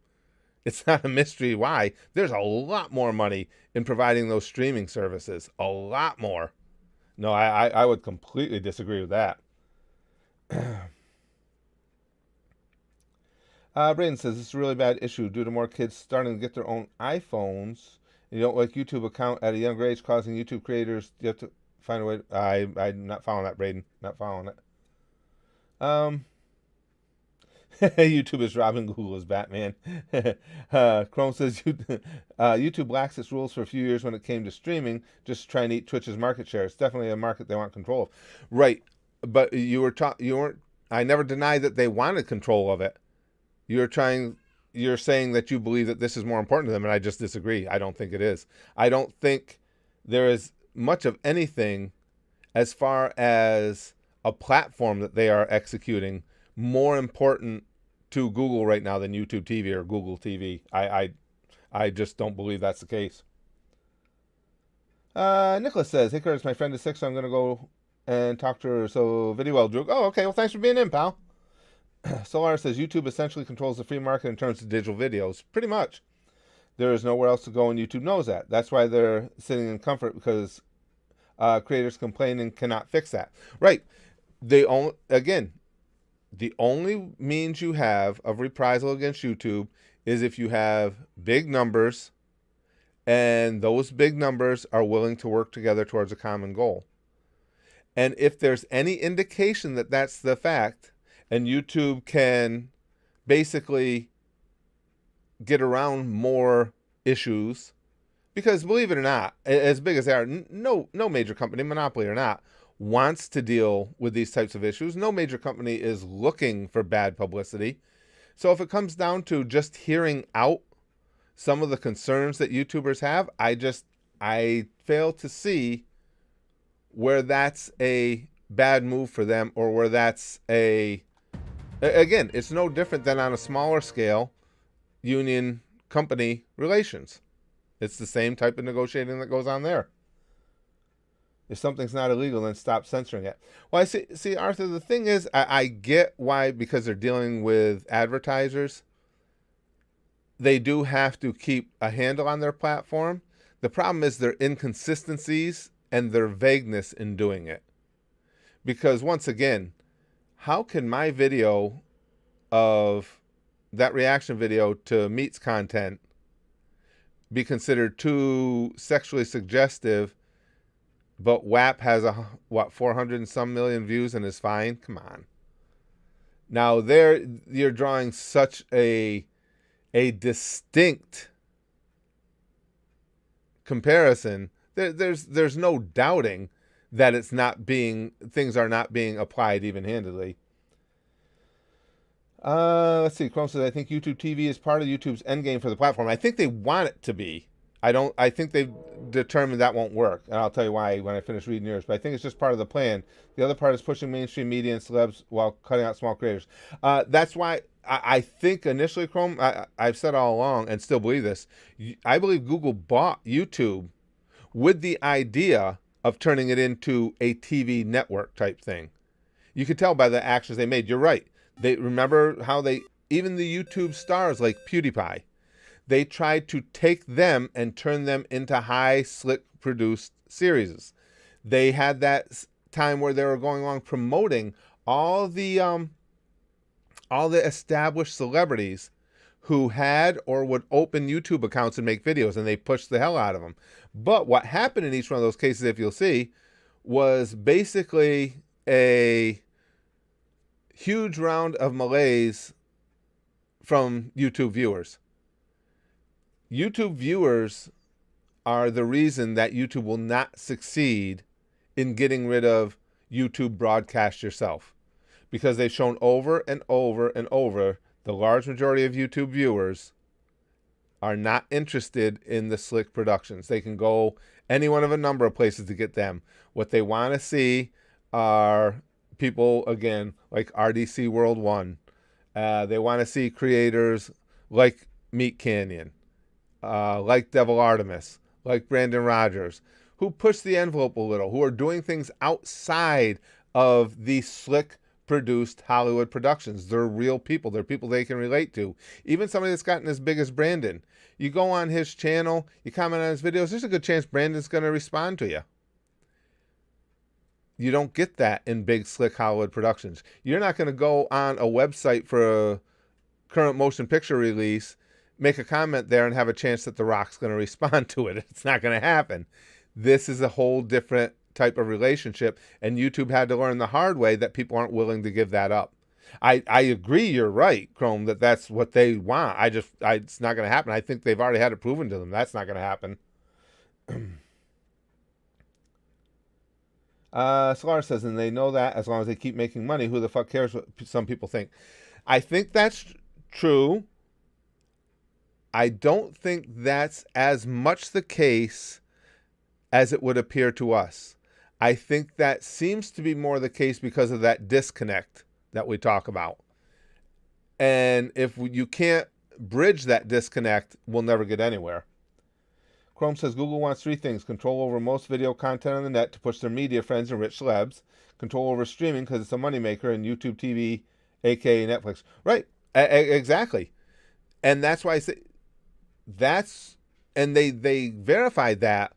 It's not a mystery why. There's a lot more money in providing those streaming services. A lot more. No, I would completely disagree with that. Braden says, this is a really bad issue due to more kids starting to get their own iPhones. You don't like YouTube account at a younger age, causing YouTube creators, you have to find a way. I'm not following that, Braden. Not following it. YouTube is robbing Google as Batman. Chrome says YouTube lacks its rules for a few years when it came to streaming, just to try and eat Twitch's market share. It's definitely a market they want control of. Right. But I never denied that they wanted control of it. You're saying that you believe that this is more important to them, and I just disagree. I don't think it is. I don't think there is much of anything as far as a platform that they are executing more important to Google right now than YouTube TV or Google TV. I just don't believe that's the case. Nicholas says, hey Curtis, my friend is sick, so I'm going to go and talk to her. So video well, Drew. Oh, okay. Well, thanks for being in, pal. Solar says, YouTube essentially controls the free market in terms of digital videos. Pretty much. There is nowhere else to go, and YouTube knows that. That's why they're sitting in comfort, because creators complain and cannot fix that. Right. The only means you have of reprisal against YouTube is if you have big numbers, and those big numbers are willing to work together towards a common goal. And if there's any indication that that's the fact, and YouTube can basically get around more issues, because believe it or not, as big as they are, no major company, monopoly or not, wants to deal with these types of issues. No major company is looking for bad publicity. So if it comes down to just hearing out some of the concerns that YouTubers have, I fail to see where that's a bad move for them, or where that's again, it's no different than on a smaller scale, union company relations. It's the same type of negotiating that goes on there. If something's not illegal, then stop censoring it. Well, I see, Arthur, the thing is, I get why, because they're dealing with advertisers, they do have to keep a handle on their platform. The problem is their inconsistencies and their vagueness in doing it. Because once again, how can my video of that reaction video to Meat's content be considered too sexually suggestive, but WAP has 400 and some million views and is fine? Come on. Now there you're drawing such a distinct comparison. There's no doubting that things are not being applied even-handedly. Let's see. Chrome says, I think YouTube TV is part of YouTube's endgame for the platform. I think they want it to be. I think they've determined that won't work. And I'll tell you why when I finish reading yours. But I think it's just part of the plan. The other part is pushing mainstream media and celebs while cutting out small creators. That's why I think initially, Chrome, I've said all along and still believe this. I believe Google bought YouTube with the idea of turning it into a TV network type thing. You could tell by the actions they made. You're right. They remember how they, even the YouTube stars like PewDiePie, they tried to take them and turn them into high, slick produced series. They had that time where they were going along promoting all the established celebrities who had or would open YouTube accounts and make videos, and they pushed the hell out of them. But what happened in each one of those cases, if you'll see, was basically a huge round of malaise from YouTube viewers. YouTube viewers are the reason that YouTube will not succeed in getting rid of YouTube broadcast yourself, because they've shown over and over and over the large majority of YouTube viewers are not interested in the slick productions. They can go any one of a number of places to get them. What they want to see are people, again, like RDC World 1. They want to see creators like Meat Canyon, like Devil Artemis, like Brandon Rogers, who push the envelope a little, who are doing things outside of the slick produced Hollywood productions. They're real people. They're people they can relate to. Even somebody that's gotten as big as Brandon. You go on his channel, you comment on his videos, there's a good chance Brandon's going to respond to you. You don't get that in big, slick Hollywood productions. You're not going to go on a website for a current motion picture release, make a comment there, and have a chance that The Rock's going to respond to it. It's not going to happen. This is a whole different type of relationship, and YouTube had to learn the hard way that people aren't willing to give that up. I agree, you're right, Chrome, that that's what they want. It's not going to happen. I think they've already had it proven to them. That's not going to happen. Solar says, and they know that as long as they keep making money, who the fuck cares what some people think? I think that's true. I don't think that's as much the case as it would appear to us. I think that seems to be more the case because of that disconnect that we talk about. And if you can't bridge that disconnect, we'll never get anywhere. Chrome says Google wants three things: control over most video content on the net to push their media friends and rich celebs, control over streaming because it's a moneymaker, and YouTube TV, aka Netflix. Right, exactly. And that's why I say and they verified that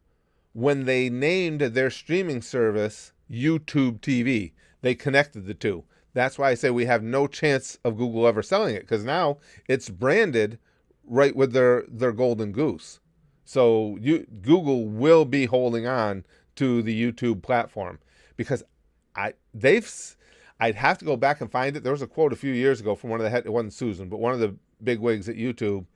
when they named their streaming service YouTube TV. They connected the two. That's why I say we have no chance of Google ever selling it, because now it's branded right with their golden goose. So Google will be holding on to the YouTube platform, because I'd have to go back and find it. There was a quote a few years ago from one of the it wasn't Susan, but one of the big wigs at YouTube,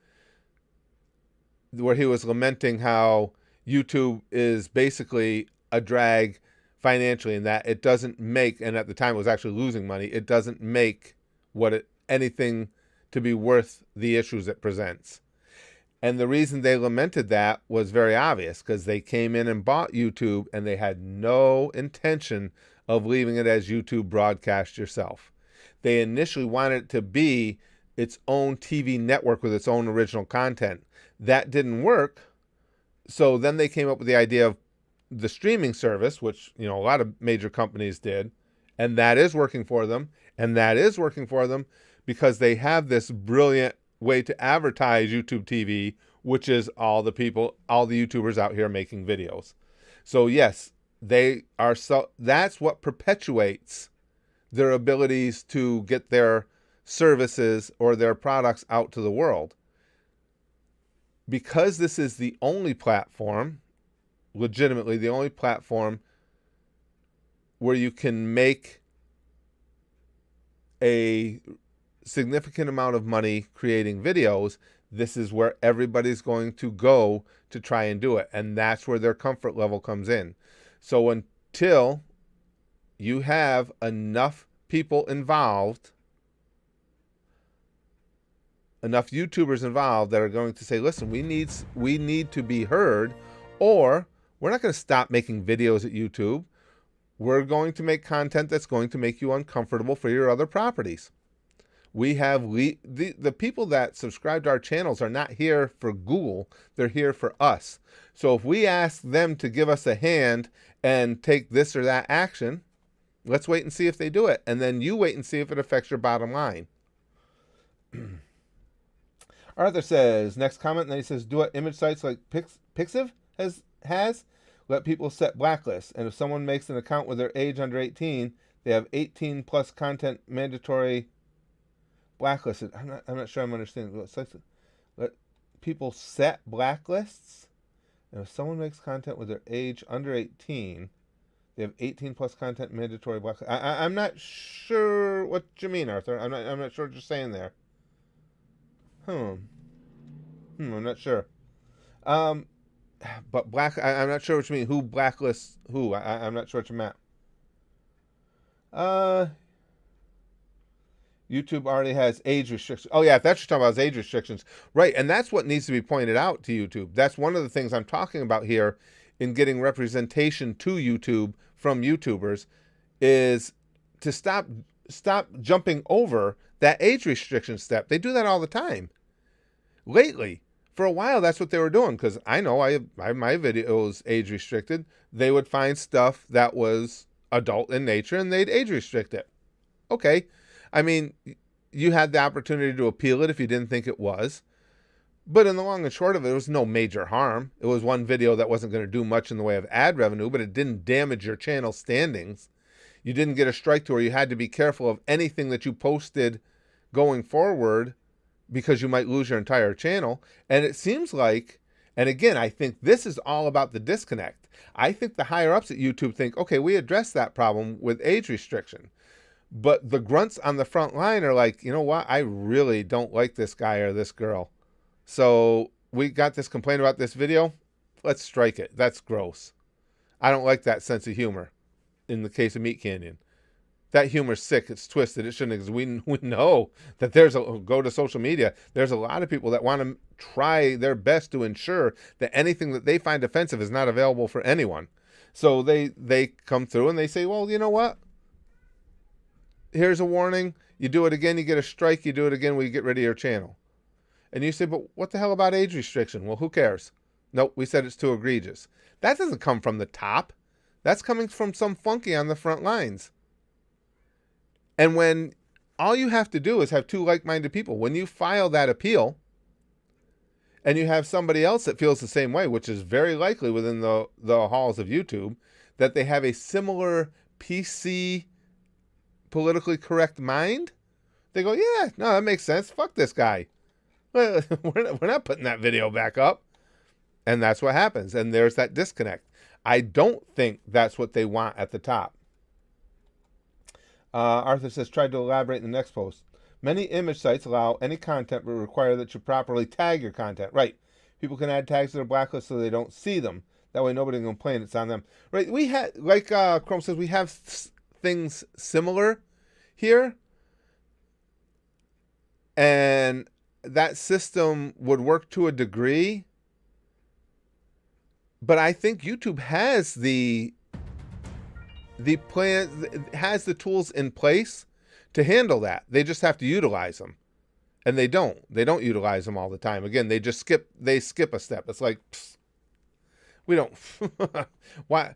where he was lamenting how YouTube is basically a drag financially, in that it doesn't make, and at the time it was actually losing money, it doesn't make anything to be worth the issues it presents. And the reason they lamented that was very obvious, because they came in and bought YouTube and they had no intention of leaving it as YouTube broadcast yourself. They initially wanted it to be its own TV network with its own original content. That didn't work. So then they came up with the idea of the streaming service, which, a lot of major companies did, and that is working for them. And that is working for them because they have this brilliant way to advertise YouTube TV, which is all the YouTubers out here making videos. So yes, that's what perpetuates their abilities to get their services or their products out to the world. Because this is the only platform, legitimately the only platform, where you can make a significant amount of money creating videos, this is where everybody's going to go to try and do it. And that's where their comfort level comes in. So until you have enough people involved, enough YouTubers involved that are going to say, listen, we need to be heard, or we're not going to stop making videos at YouTube. We're going to make content that's going to make you uncomfortable for your other properties. We have the people that subscribe to our channels are not here for Google. They're here for us. So if we ask them to give us a hand and take this or that action, let's wait and see if they do it. And then you wait and see if it affects your bottom line. Arthur says, next comment, and then he says, do what image sites like Pixiv has. Let people set blacklists. And if someone makes an account with their age under 18, they have 18 plus content mandatory blacklisted. I'm not sure I'm understanding. Let people set blacklists. And if someone makes content with their age under 18, they have 18 plus content mandatory blacklist. I'm not sure what you mean, Arthur. I'm not sure what you're saying there. I'm not sure. But I'm not sure what you mean. Who blacklists who? I'm not sure what you meant. YouTube already has age restrictions. Oh, yeah, if that's what you're talking about, is age restrictions. Right, and that's what needs to be pointed out to YouTube. That's one of the things I'm talking about here in getting representation to YouTube from YouTubers, is to stop jumping over that age restriction step. They do that all the time. Lately, for a while, that's what they were doing, because I know I have my videos age restricted. They would find stuff that was adult in nature, and they'd age restrict it. Okay. I mean, you had the opportunity to appeal it if you didn't think it was. But in the long and short of it, it was no major harm. It was one video that wasn't going to do much in the way of ad revenue, but it didn't damage your channel standings. You didn't get a strike to where you had to be careful of anything that you posted going forward because you might lose your entire channel. And it seems like, and again, I think this is all about the disconnect. I think the higher ups at YouTube think, okay, we addressed that problem with age restriction. But the grunts on the front line are like, you know what? I really don't like this guy or this girl. So we got this complaint about this video. Let's strike it. That's gross. I don't like that sense of humor in the case of Meat Canyon. That humor's sick. It's twisted. It shouldn't exist. We know that go to social media. There's a lot of people that want to try their best to ensure that anything that they find offensive is not available for anyone. So they come through and they say, well, you know what? Here's a warning. You do it again, you get a strike. You do it again, we get rid of your channel. And you say, but what the hell about age restriction? Well, who cares? Nope, we said it's too egregious. That doesn't come from the top. That's coming from some flunky on the front lines. And when all you have to do is have two like-minded people, when you file that appeal and you have somebody else that feels the same way, which is very likely within the halls of YouTube, that they have a similar PC politically correct mind, they go, yeah, no, that makes sense. Fuck this guy. We're not putting that video back up. And that's what happens. And there's that disconnect. I don't think that's what they want at the top. Arthur says, tried to elaborate in the next post. Many image sites allow any content but require that you properly tag your content. Right. People can add tags to their blacklist so they don't see them. That way nobody can complain. It's on them. Right. We had, like Chrome says, we have things similar here, and that system would work to a degree, but I think YouTube has the plan, has the tools in place to handle that. They just have to utilize them, and they don't utilize them all the time. Again, they skip a step. It's like, pfft, we don't. Why?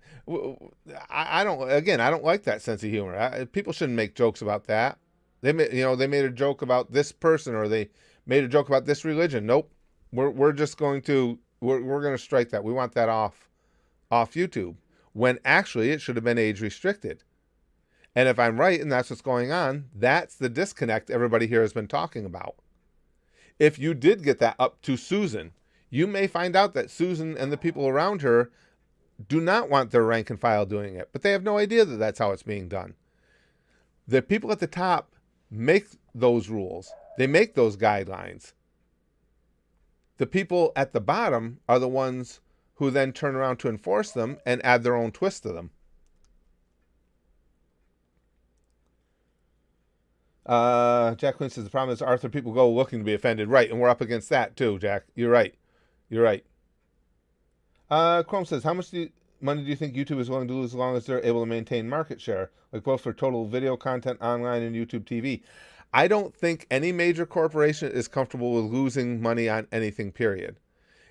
I don't. Again, I don't like that sense of humor. People shouldn't make jokes about that. They made a joke about this person, or they made a joke about this religion. Nope. We're just going to we're going to strike that. We want that off YouTube. When actually it should have been age restricted. And if I'm right, and that's what's going on, that's the disconnect everybody here has been talking about. If you did get that up to Susan, you may find out that Susan and the people around her do not want their rank and file doing it, but they have no idea that that's how it's being done. The people at the top make those rules. They make those guidelines. The people at the bottom are the ones who then turn around to enforce them and add their own twist to them. Jack Quinn says the problem is Arthur people go looking to be offended. Right, and we're up against that too, Jack. You're right. You're right. Chrome says, how much money do you think YouTube is willing to lose as long as they're able to maintain market share, like both for total video content online and YouTube TV? I don't think any major corporation is comfortable with losing money on anything, period.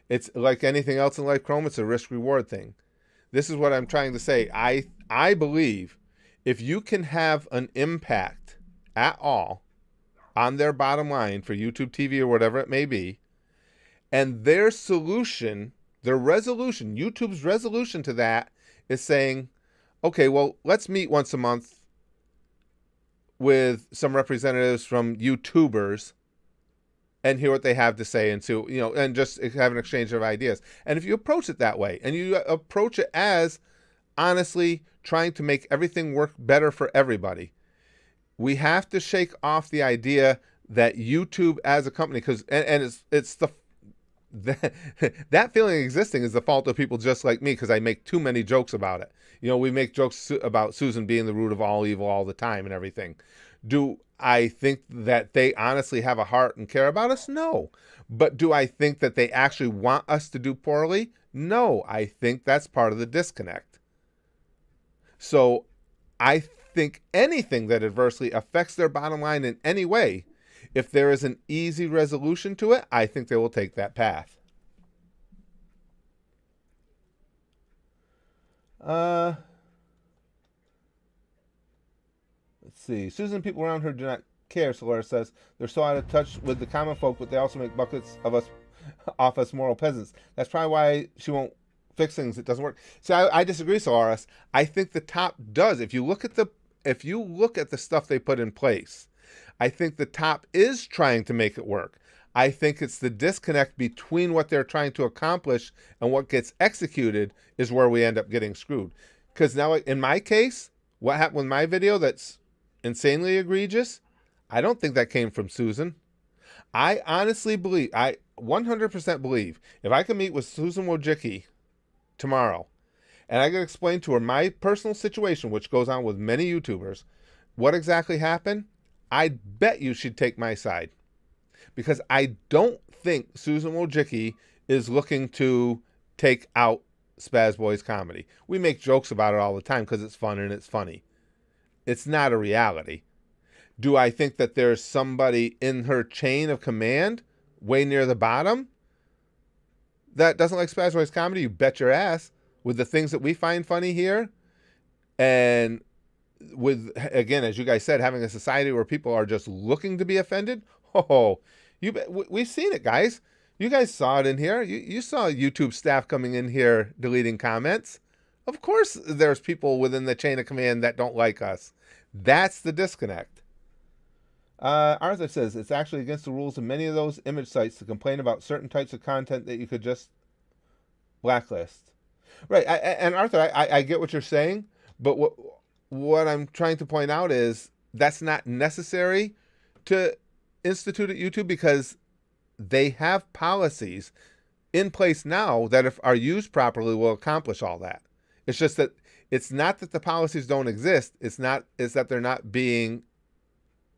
It's like anything else in life, Chrome, it's a risk-reward thing. This is what I'm trying to say. I believe if you can have an impact at all on their bottom line for YouTube TV or whatever it may be, and their solution, their resolution, YouTube's resolution to that is saying, okay, well, let's meet once a month with some representatives from YouTubers and hear what they have to say, and so, and just have an exchange of ideas. And if you approach it that way, and you approach it as honestly trying to make everything work better for everybody, we have to shake off the idea that YouTube as a company, because it's the that feeling existing is the fault of people just like me, because I make too many jokes about it. We make jokes about Susan being the root of all evil all the time and everything. Do I think that they honestly have a heart and care about us? No. But do I think that they actually want us to do poorly? No. I think that's part of the disconnect. So I think anything that adversely affects their bottom line in any way, if there is an easy resolution to it, I think they will take that path. Let's see. Susan, people around her do not care, Solara says. They're so out of touch with the common folk, but they also make buckets of us off us moral peasants. That's probably why she won't fix things. It doesn't work. See, I disagree, Solaris. I think the top does. If you look at the stuff they put in place, I think the top is trying to make it work. I think it's the disconnect between what they're trying to accomplish and what gets executed is where we end up getting screwed. Because now, in my case, what happened with my video that's insanely egregious, I don't think that came from Susan. I honestly believe, I 100% believe, if I can meet with Susan Wojcicki tomorrow, and I can explain to her my personal situation, which goes on with many YouTubers, what exactly happened, I bet you she'd take my side. Because I don't think Susan Wojcicki is looking to take out Spaz Boys comedy. We make jokes about it all the time because it's fun and it's funny. It's not a reality. Do I think that there's somebody in her chain of command, way near the bottom, that doesn't like Spaz Boys comedy? You bet your ass. With the things that we find funny here, and with, again, as you guys said, having a society where people are just looking to be offended, we've seen it, guys. You guys saw it in here. You saw YouTube staff coming in here deleting comments. Of course there's people within the chain of command that don't like us. That's the disconnect. Arthur says, it's actually against the rules of many of those image sites to complain about certain types of content that you could just blacklist. Right, and Arthur, I get what you're saying, but what I'm trying to point out is that's not necessary to institute at YouTube, because they have policies in place now that, if are used properly, will accomplish all that. It's just that it's not that the policies don't exist. It's that they're not being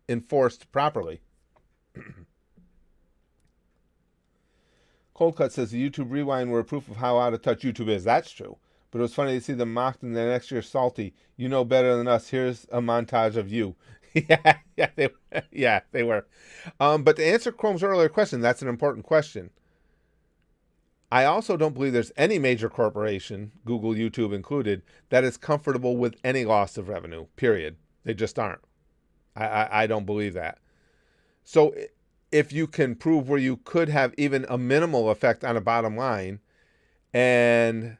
enforced properly. Cold Cut says the YouTube Rewind were a proof of how out of touch YouTube is. That's true. But it was funny to see them mocked and the next year salty. You know better than us. Here's a montage of you. They were. But to answer Chrome's earlier question, that's an important question. I also don't believe there's any major corporation, Google, YouTube included, that is comfortable with any loss of revenue, period. They just aren't. I don't believe that. So if you can prove where you could have even a minimal effect on a bottom line, and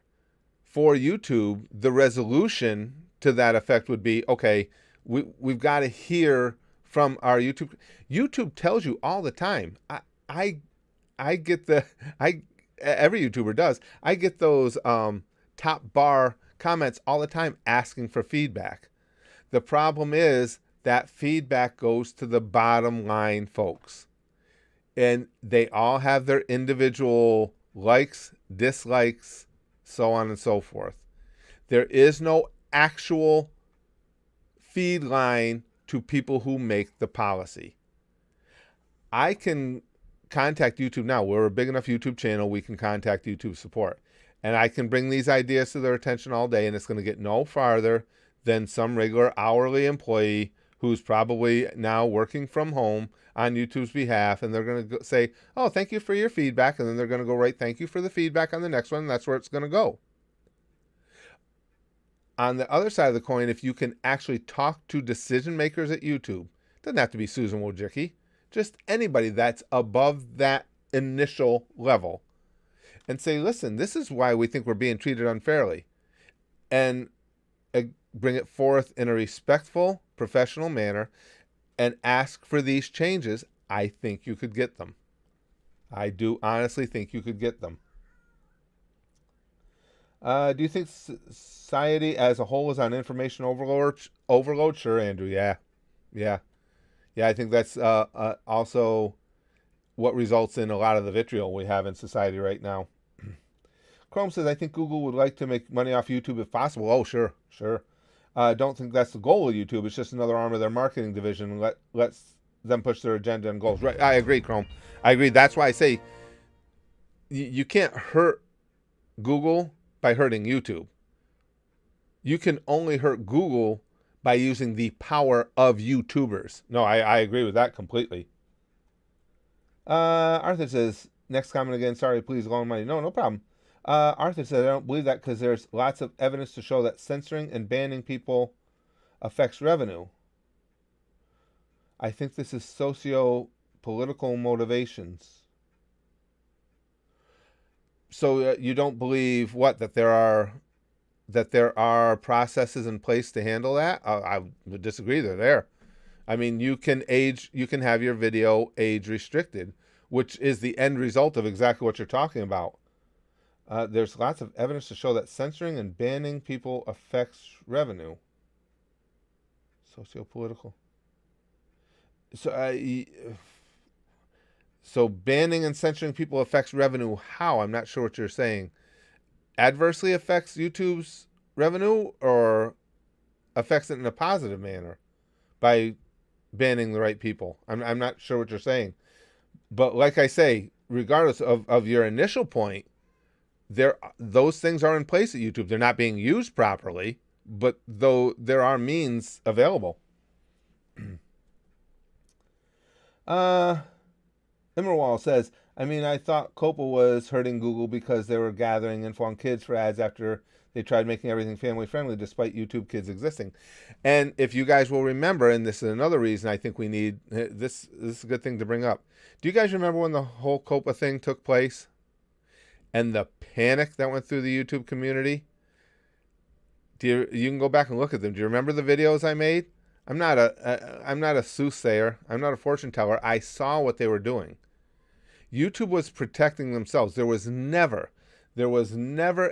for YouTube, the resolution to that effect would be, okay, we've got to hear from our YouTube. YouTube tells you all the time. I get every YouTuber does. I get those top bar comments all the time asking for feedback. The problem is that feedback goes to the bottom line folks. And they all have their individual likes, dislikes, so on and so forth. There is no actual feed line to people who make the policy. I can contact YouTube now. We're a big enough YouTube channel. We can contact YouTube support. And I can bring these ideas to their attention all day, and it's going to get no farther than some regular hourly employee who's probably now working from home on YouTube's behalf, and they're going to say, oh, thank you for your feedback, and then they're going to go write thank you for the feedback on the next one, and that's where it's going to go. On the other side of the coin, if you can actually talk to decision makers at YouTube, it doesn't have to be Susan Wojcicki, just anybody that's above that initial level, and say, listen, this is why we think we're being treated unfairly, and bring it forth in a respectful, professional manner, and ask for these changes, I think you could get them. I do honestly think you could get them. Do you think society as a whole is on information overload? Sure, Andrew. Yeah. I think that's also what results in a lot of the vitriol we have in society right now. Chrome says, I think Google would like to make money off YouTube if possible. Oh, sure. Don't think that's the goal of YouTube. It's just another arm of their marketing division. Lets them push their agenda and goals. Right. I agree, Chrome. I agree. That's why I say you can't hurt Google by hurting YouTube. You can only hurt Google by using the power of YouTubers. No, I agree with that completely. Arthur says, next comment again, sorry, please loan money. No problem. Arthur says, I don't believe that because there's lots of evidence to show that censoring and banning people affects revenue. I think this is socio-political motivations. So you don't believe what, that there are processes in place to handle that? I would disagree. They're there. I mean, you can have your video age restricted, which is the end result of exactly what you're talking about. There's lots of evidence to show that censoring and banning people affects revenue. Sociopolitical. So banning and censoring people affects revenue. How? I'm not sure what you're saying. Adversely affects YouTube's revenue, or affects it in a positive manner by banning the right people? I'm not sure what you're saying. But like I say, regardless of your initial point, those things are in place at YouTube. They're not being used properly, but though there are means available. Immerwall says, I thought COPA was hurting Google because they were gathering info on kids for ads after they tried making everything family friendly despite YouTube Kids existing. And if you guys will remember, and this is another reason I think we need this is a good thing to bring up. Do you guys remember when the whole COPA thing took place and the panic that went through the YouTube community? You can go back and look at them. Do you remember the videos I made? I'm not a soothsayer. I'm not a fortune teller. I saw what they were doing. YouTube was protecting themselves. There was never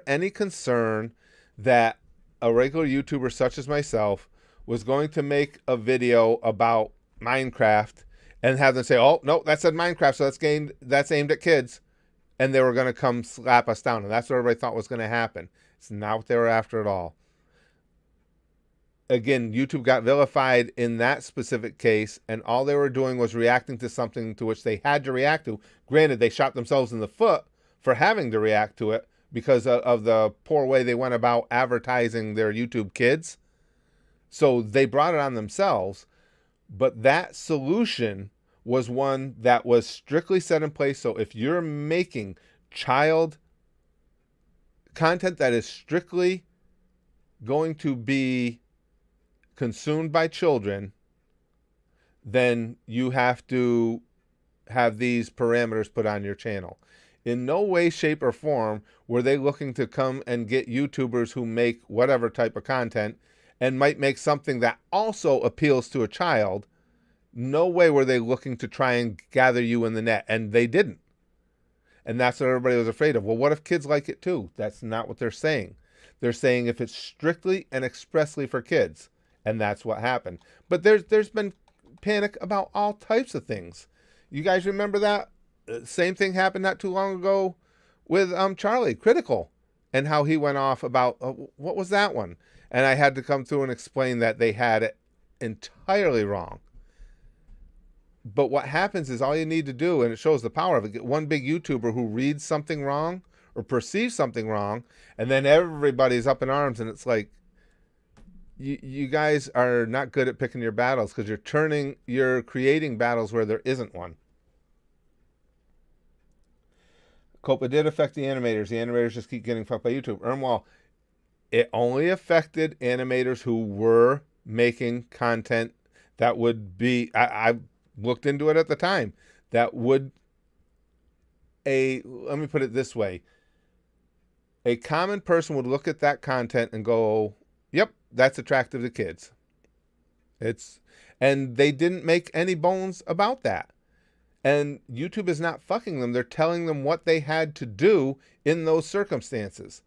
any concern that a regular YouTuber such as myself was going to make a video about Minecraft and have them say, oh, no, that said Minecraft, so that's aimed at kids. And they were going to come slap us down. And that's what everybody thought was going to happen. It's not what they were after at all. Again, YouTube got vilified in that specific case, and all they were doing was reacting to something to which they had to react to. Granted, they shot themselves in the foot for having to react to it because of the poor way they went about advertising their YouTube Kids. So they brought it on themselves. But that solution was one that was strictly set in place. So if you're making child content that is strictly going to be consumed by children, then you have to have these parameters put on your channel. In no way, shape, or form were they looking to come and get YouTubers who make whatever type of content and might make something that also appeals to a child. No way were they looking to try and gather you in the net, and they didn't. And that's what everybody was afraid of. Well, what if kids like it too? That's not what they're saying. They're saying if it's strictly and expressly for kids, and that's what happened. But there's been panic about all types of things. You guys remember that? Same thing happened not too long ago with Charlie Critical and how he went off about what was that one? And I had to come through and explain that they had it entirely wrong. But what happens is all you need to do, and it shows the power of it, get one big YouTuber who reads something wrong or perceives something wrong, and then everybody's up in arms, and it's like, you guys are not good at picking your battles because you're creating battles where there isn't one. Copa did affect the animators. The animators just keep getting fucked by YouTube. Ermwall, it only affected animators who were making content that would be, I looked into it at the time, that would, let me put it this way. A common person would look at that content and go, yep, that's attractive to kids. And they didn't make any bones about that. And YouTube is not fucking them. They're telling them what they had to do in those circumstances.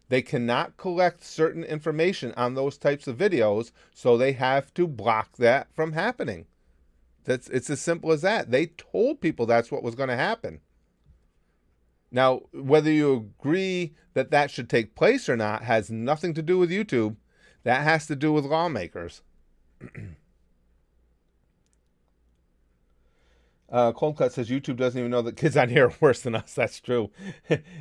They cannot collect certain information on those types of videos, so they have to block that from happening. It's as simple as that. They told people that's what was going to happen. Now, whether you agree that that should take place or not has nothing to do with YouTube. That has to do with lawmakers. Cold Cut says YouTube doesn't even know that kids on here are worse than us. That's true.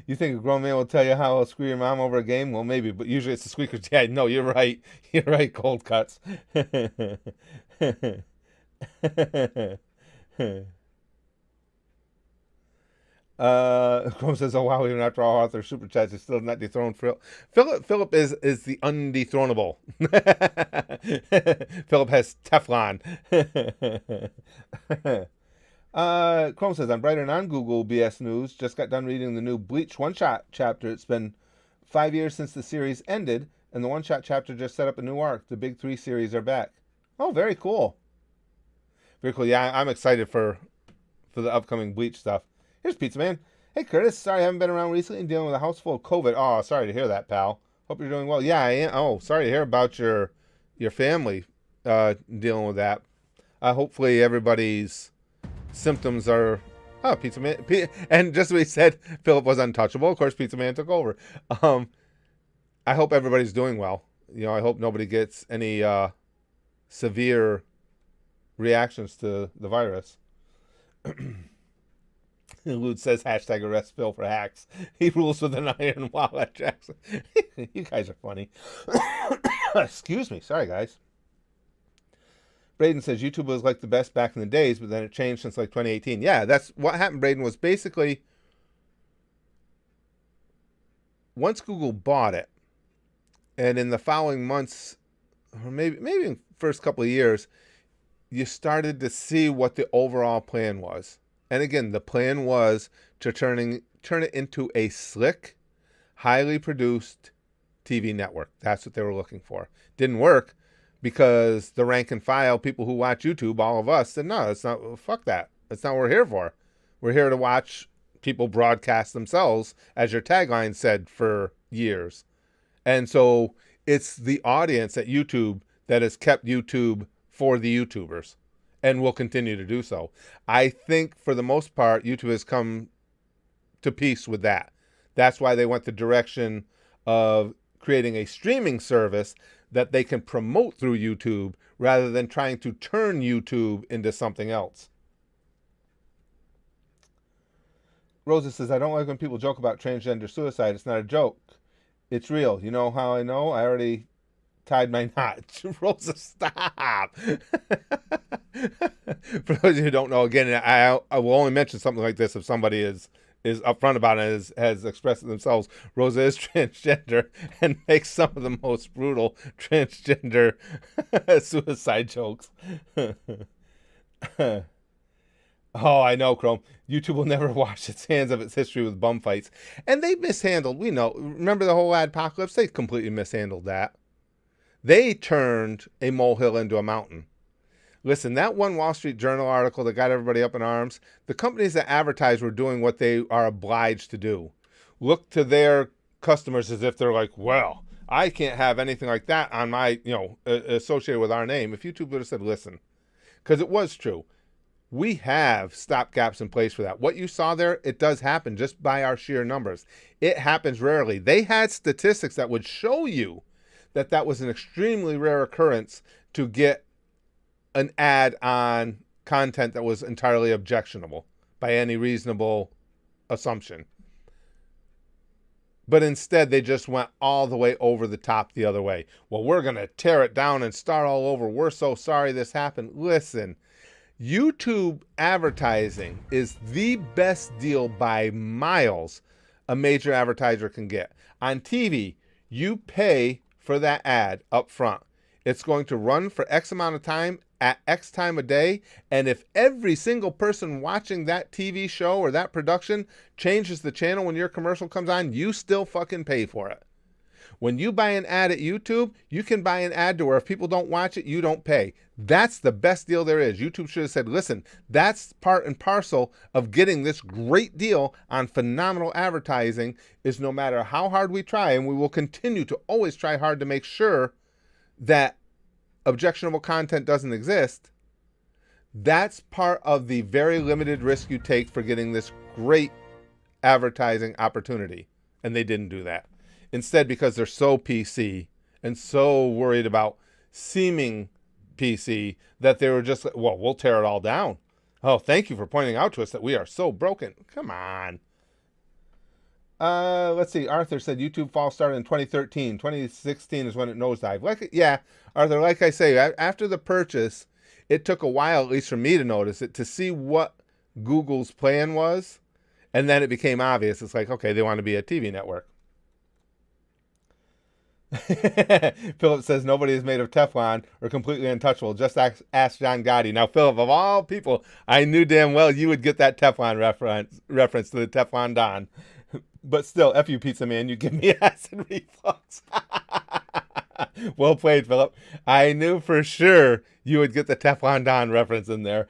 You think a grown man will tell you how to screw your mom over a game? Well, maybe, but usually it's the squeakers. Yeah, no, you're right. You're right, Cold Cuts. Chrome says, oh wow, even after all author super chats, he's still not dethroned. Philip is the undethronable. Philip has Teflon. Chrome says, I'm brighter on Google BS News. Just got done reading the new Bleach one-shot chapter. It's been 5 years since the series ended, and the one-shot chapter just set up a new arc. The big 3 series are back. Oh, very cool. Very cool. Yeah, I'm excited for the upcoming Bleach stuff. Here's Pizza Man. Hey, Curtis. Sorry I haven't been around recently and dealing with a house full of COVID. Oh, sorry to hear that, pal. Hope you're doing well. Yeah, I am. Oh, sorry to hear about your family dealing with that. Hopefully everybody's symptoms are... Oh, Pizza Man. And just as we said, Philip was untouchable. Of course, Pizza Man took over. I hope everybody's doing well. You know, I hope nobody gets any severe reactions to the virus. Lude says, hashtag arrest Phil for hacks. He rules with an iron wallet, Jackson. You guys are funny. Excuse me. Sorry, guys. Braden says, YouTube was like the best back in the days, but then it changed since like 2018. Yeah, that's what happened, Braden, was basically once Google bought it, and in the following months, or maybe in the first couple of years, you started to see what the overall plan was. And again, the plan was to turn it into a slick, highly produced TV network. That's what they were looking for. Didn't work because the rank and file people who watch YouTube, all of us, said, no, that's not, fuck that. That's not what we're here for. We're here to watch people broadcast themselves, as your tagline said for years. And so it's the audience at YouTube that has kept YouTube for the YouTubers and will continue to do so. I think for the most part, YouTube has come to peace with that. That's why they went the direction of creating a streaming service that they can promote through YouTube rather than trying to turn YouTube into something else. Rosa says, I don't like when people joke about transgender suicide. It's not a joke. It's real. You know how I know? I already tied my knot. Rosa, stop. For those of you who don't know, again, I will only mention something like this if somebody is upfront about it, has expressed it themselves. Rosa is transgender and makes some of the most brutal transgender suicide jokes. Oh, I know, Chrome. YouTube will never wash its hands of its history with bum fights. And they mishandled, we know. Remember the whole adpocalypse? They completely mishandled that. They turned a molehill into a mountain. Listen, that one Wall Street Journal article that got everybody up in arms, the companies that advertise were doing what they are obliged to do. Look to their customers as if they're like, well, I can't have anything like that on my, associated with our name. If YouTube would have said, listen, because it was true. We have stopgaps in place for that. What you saw there, it does happen just by our sheer numbers. It happens rarely. They had statistics that would show you that was an extremely rare occurrence to get an ad on content that was entirely objectionable by any reasonable assumption. But instead, they just went all the way over the top the other way. Well, we're going to tear it down and start all over. We're so sorry this happened. Listen, YouTube advertising is the best deal by miles a major advertiser can get. On TV, you pay for that ad up front. It's going to run for X amount of time at X time a day. And if every single person watching that TV show or that production changes the channel when your commercial comes on, you still fucking pay for it. When you buy an ad at YouTube, you can buy an ad to where if people don't watch it, you don't pay. That's the best deal there is. YouTube should have said, listen, that's part and parcel of getting this great deal on phenomenal advertising is no matter how hard we try, and we will continue to always try hard to make sure that objectionable content doesn't exist. That's part of the very limited risk you take for getting this great advertising opportunity. And they didn't do that. Instead, because they're so PC and so worried about seeming PC that they were just, well, we'll tear it all down. Oh, thank you for pointing out to us that we are so broken. Come on. Let's see. Arthur said YouTube fall started in 2013. 2016 is when it nosedived. Yeah, Arthur, like I say, after the purchase, it took a while, at least for me to notice it, to see what Google's plan was. And then it became obvious. It's like, okay, they want to be a TV network. Philip says nobody is made of Teflon or completely untouchable. Just ask John Gotti. Now, Philip, of all people, I knew damn well you would get that Teflon reference to the Teflon Don. But still, F you, pizza man, you give me acid reflux. Well played, Philip. I knew for sure you would get the Teflon Don reference in there.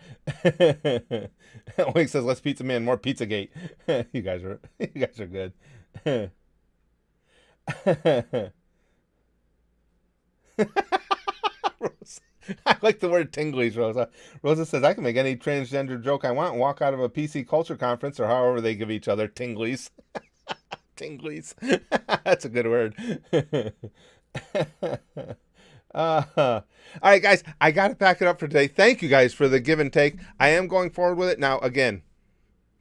Wink says, "Let's pizza man, more Pizzagate." You guys are good. Rosa. I like the word tinglies, Rosa. Rosa says, I can make any transgender joke I want and walk out of a PC culture conference or however they give each other tinglies. Tinglies. That's a good word. All right, guys, I got to pack it up for today. Thank you guys for the give and take. I am going forward with it. Now, again,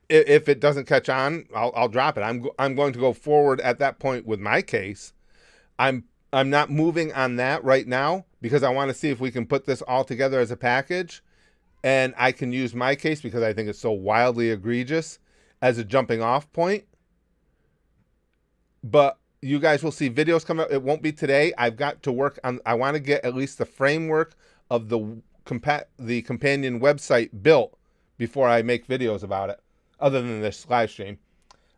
if it doesn't catch on, I'll drop it. I'm going to go forward at that point with my case. I'm not moving on that right now because I want to see if we can put this all together as a package, and I can use my case because I think it's so wildly egregious as a jumping off point. But you guys will see videos come up. It won't be today. I've got to work on, I want to get at least the framework of the companion website built before I make videos about it, other than this live stream.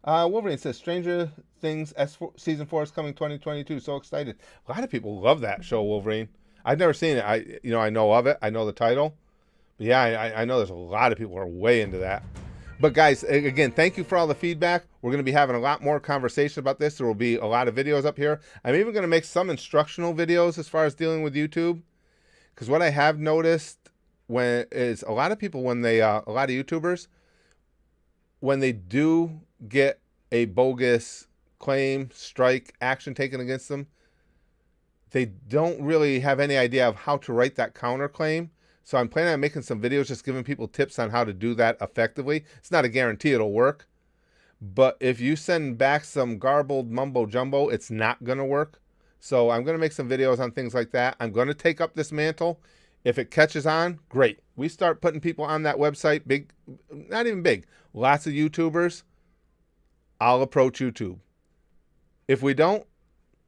Wolverine says, Stranger Things Season 4 is coming 2022. So excited. A lot of people love that show, Wolverine. I've never seen it. I know of it. I know the title. But yeah, I know there's a lot of people who are way into that. But guys, again, thank you for all the feedback. We're going to be having a lot more conversation about this. There will be a lot of videos up here. I'm even going to make some instructional videos as far as dealing with YouTube. Because what I have noticed is a lot of people, a lot of YouTubers, when they do get a bogus claim, strike, action taken against them, they don't really have any idea of how to write that counterclaim. So I'm planning on making some videos just giving people tips on how to do that effectively. It's not a guarantee it'll work. But if you send back some garbled mumbo jumbo, it's not going to work. So I'm going to make some videos on things like that. I'm going to take up this mantle. If it catches on, great. We start putting people on that website, big, not even big, lots of YouTubers, I'll approach YouTube. If we don't,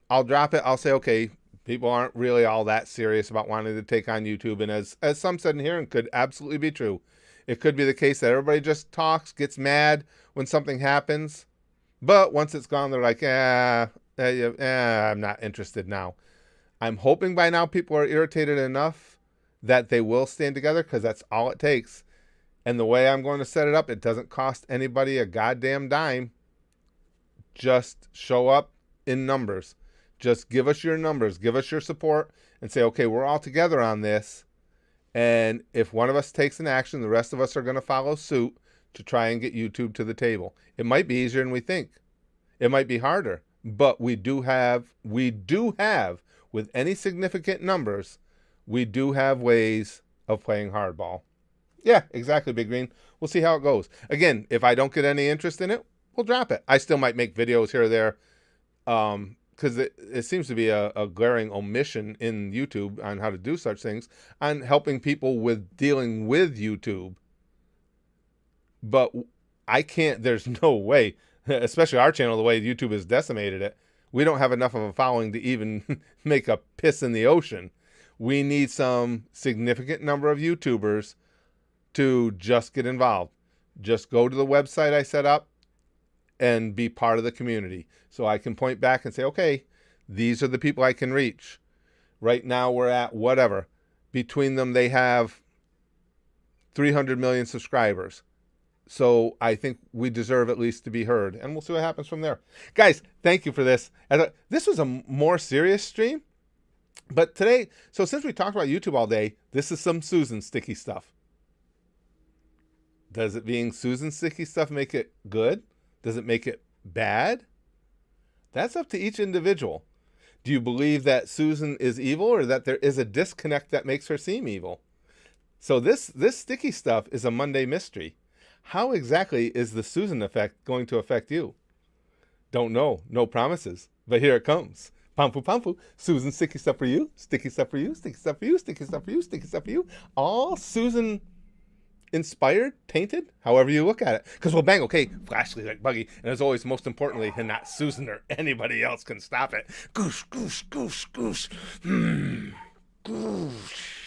I'll drop it. I'll say, okay, people aren't really all that serious about wanting to take on YouTube. And as some said in here, and could absolutely be true, it could be the case that everybody just talks, gets mad when something happens. But once it's gone, they're like, I'm not interested now. I'm hoping by now people are irritated enough that they will stand together, because that's all it takes. And the way I'm going to set it up, it doesn't cost anybody a goddamn dime. Just show up in numbers. Just give us your numbers, give us your support, and say, okay, we're all together on this. And if one of us takes an action, the rest of us are going to follow suit to try and get YouTube to the table. It might be easier than we think. It might be harder, but we do have, with any significant numbers, we do have ways of playing hardball. Yeah, exactly, Big Green. We'll see how it goes. Again, if I don't get any interest in it, we'll drop it. I still might make videos here or there, because it seems to be a glaring omission in YouTube on how to do such things, on helping people with dealing with YouTube. But I can't, there's no way, especially our channel, the way YouTube has decimated it, we don't have enough of a following to even make a piss in the ocean. We need some significant number of YouTubers to just get involved. Just go to the website I set up and be part of the community. So I can point back and say, okay, these are the people I can reach. Right now we're at whatever. Between them, they have 300 million subscribers. So I think we deserve at least to be heard. And we'll see what happens from there. Guys, thank you for this. This was a more serious stream. But today, so since we talked about YouTube all day, this is some Susan sticky stuff. Does it being Susan sticky stuff make it good? Does it make it bad? That's up to each individual. Do you believe that Susan is evil, or that there is a disconnect that makes her seem evil? So this sticky stuff is a Monday mystery. How exactly is the Susan effect going to affect you? Don't know. No promises. But here it comes. Pampu pampu. Susan sticky stuff for you. Sticky stuff for you. Sticky stuff for you. Sticky stuff for you. Sticky stuff for you. All Susan inspired, tainted, however you look at it. Because we'll bang, okay, flashly like Buggy. And as always, most importantly, and not Susan or anybody else can stop it. Goosh, goosh, goosh, goosh. Goosh.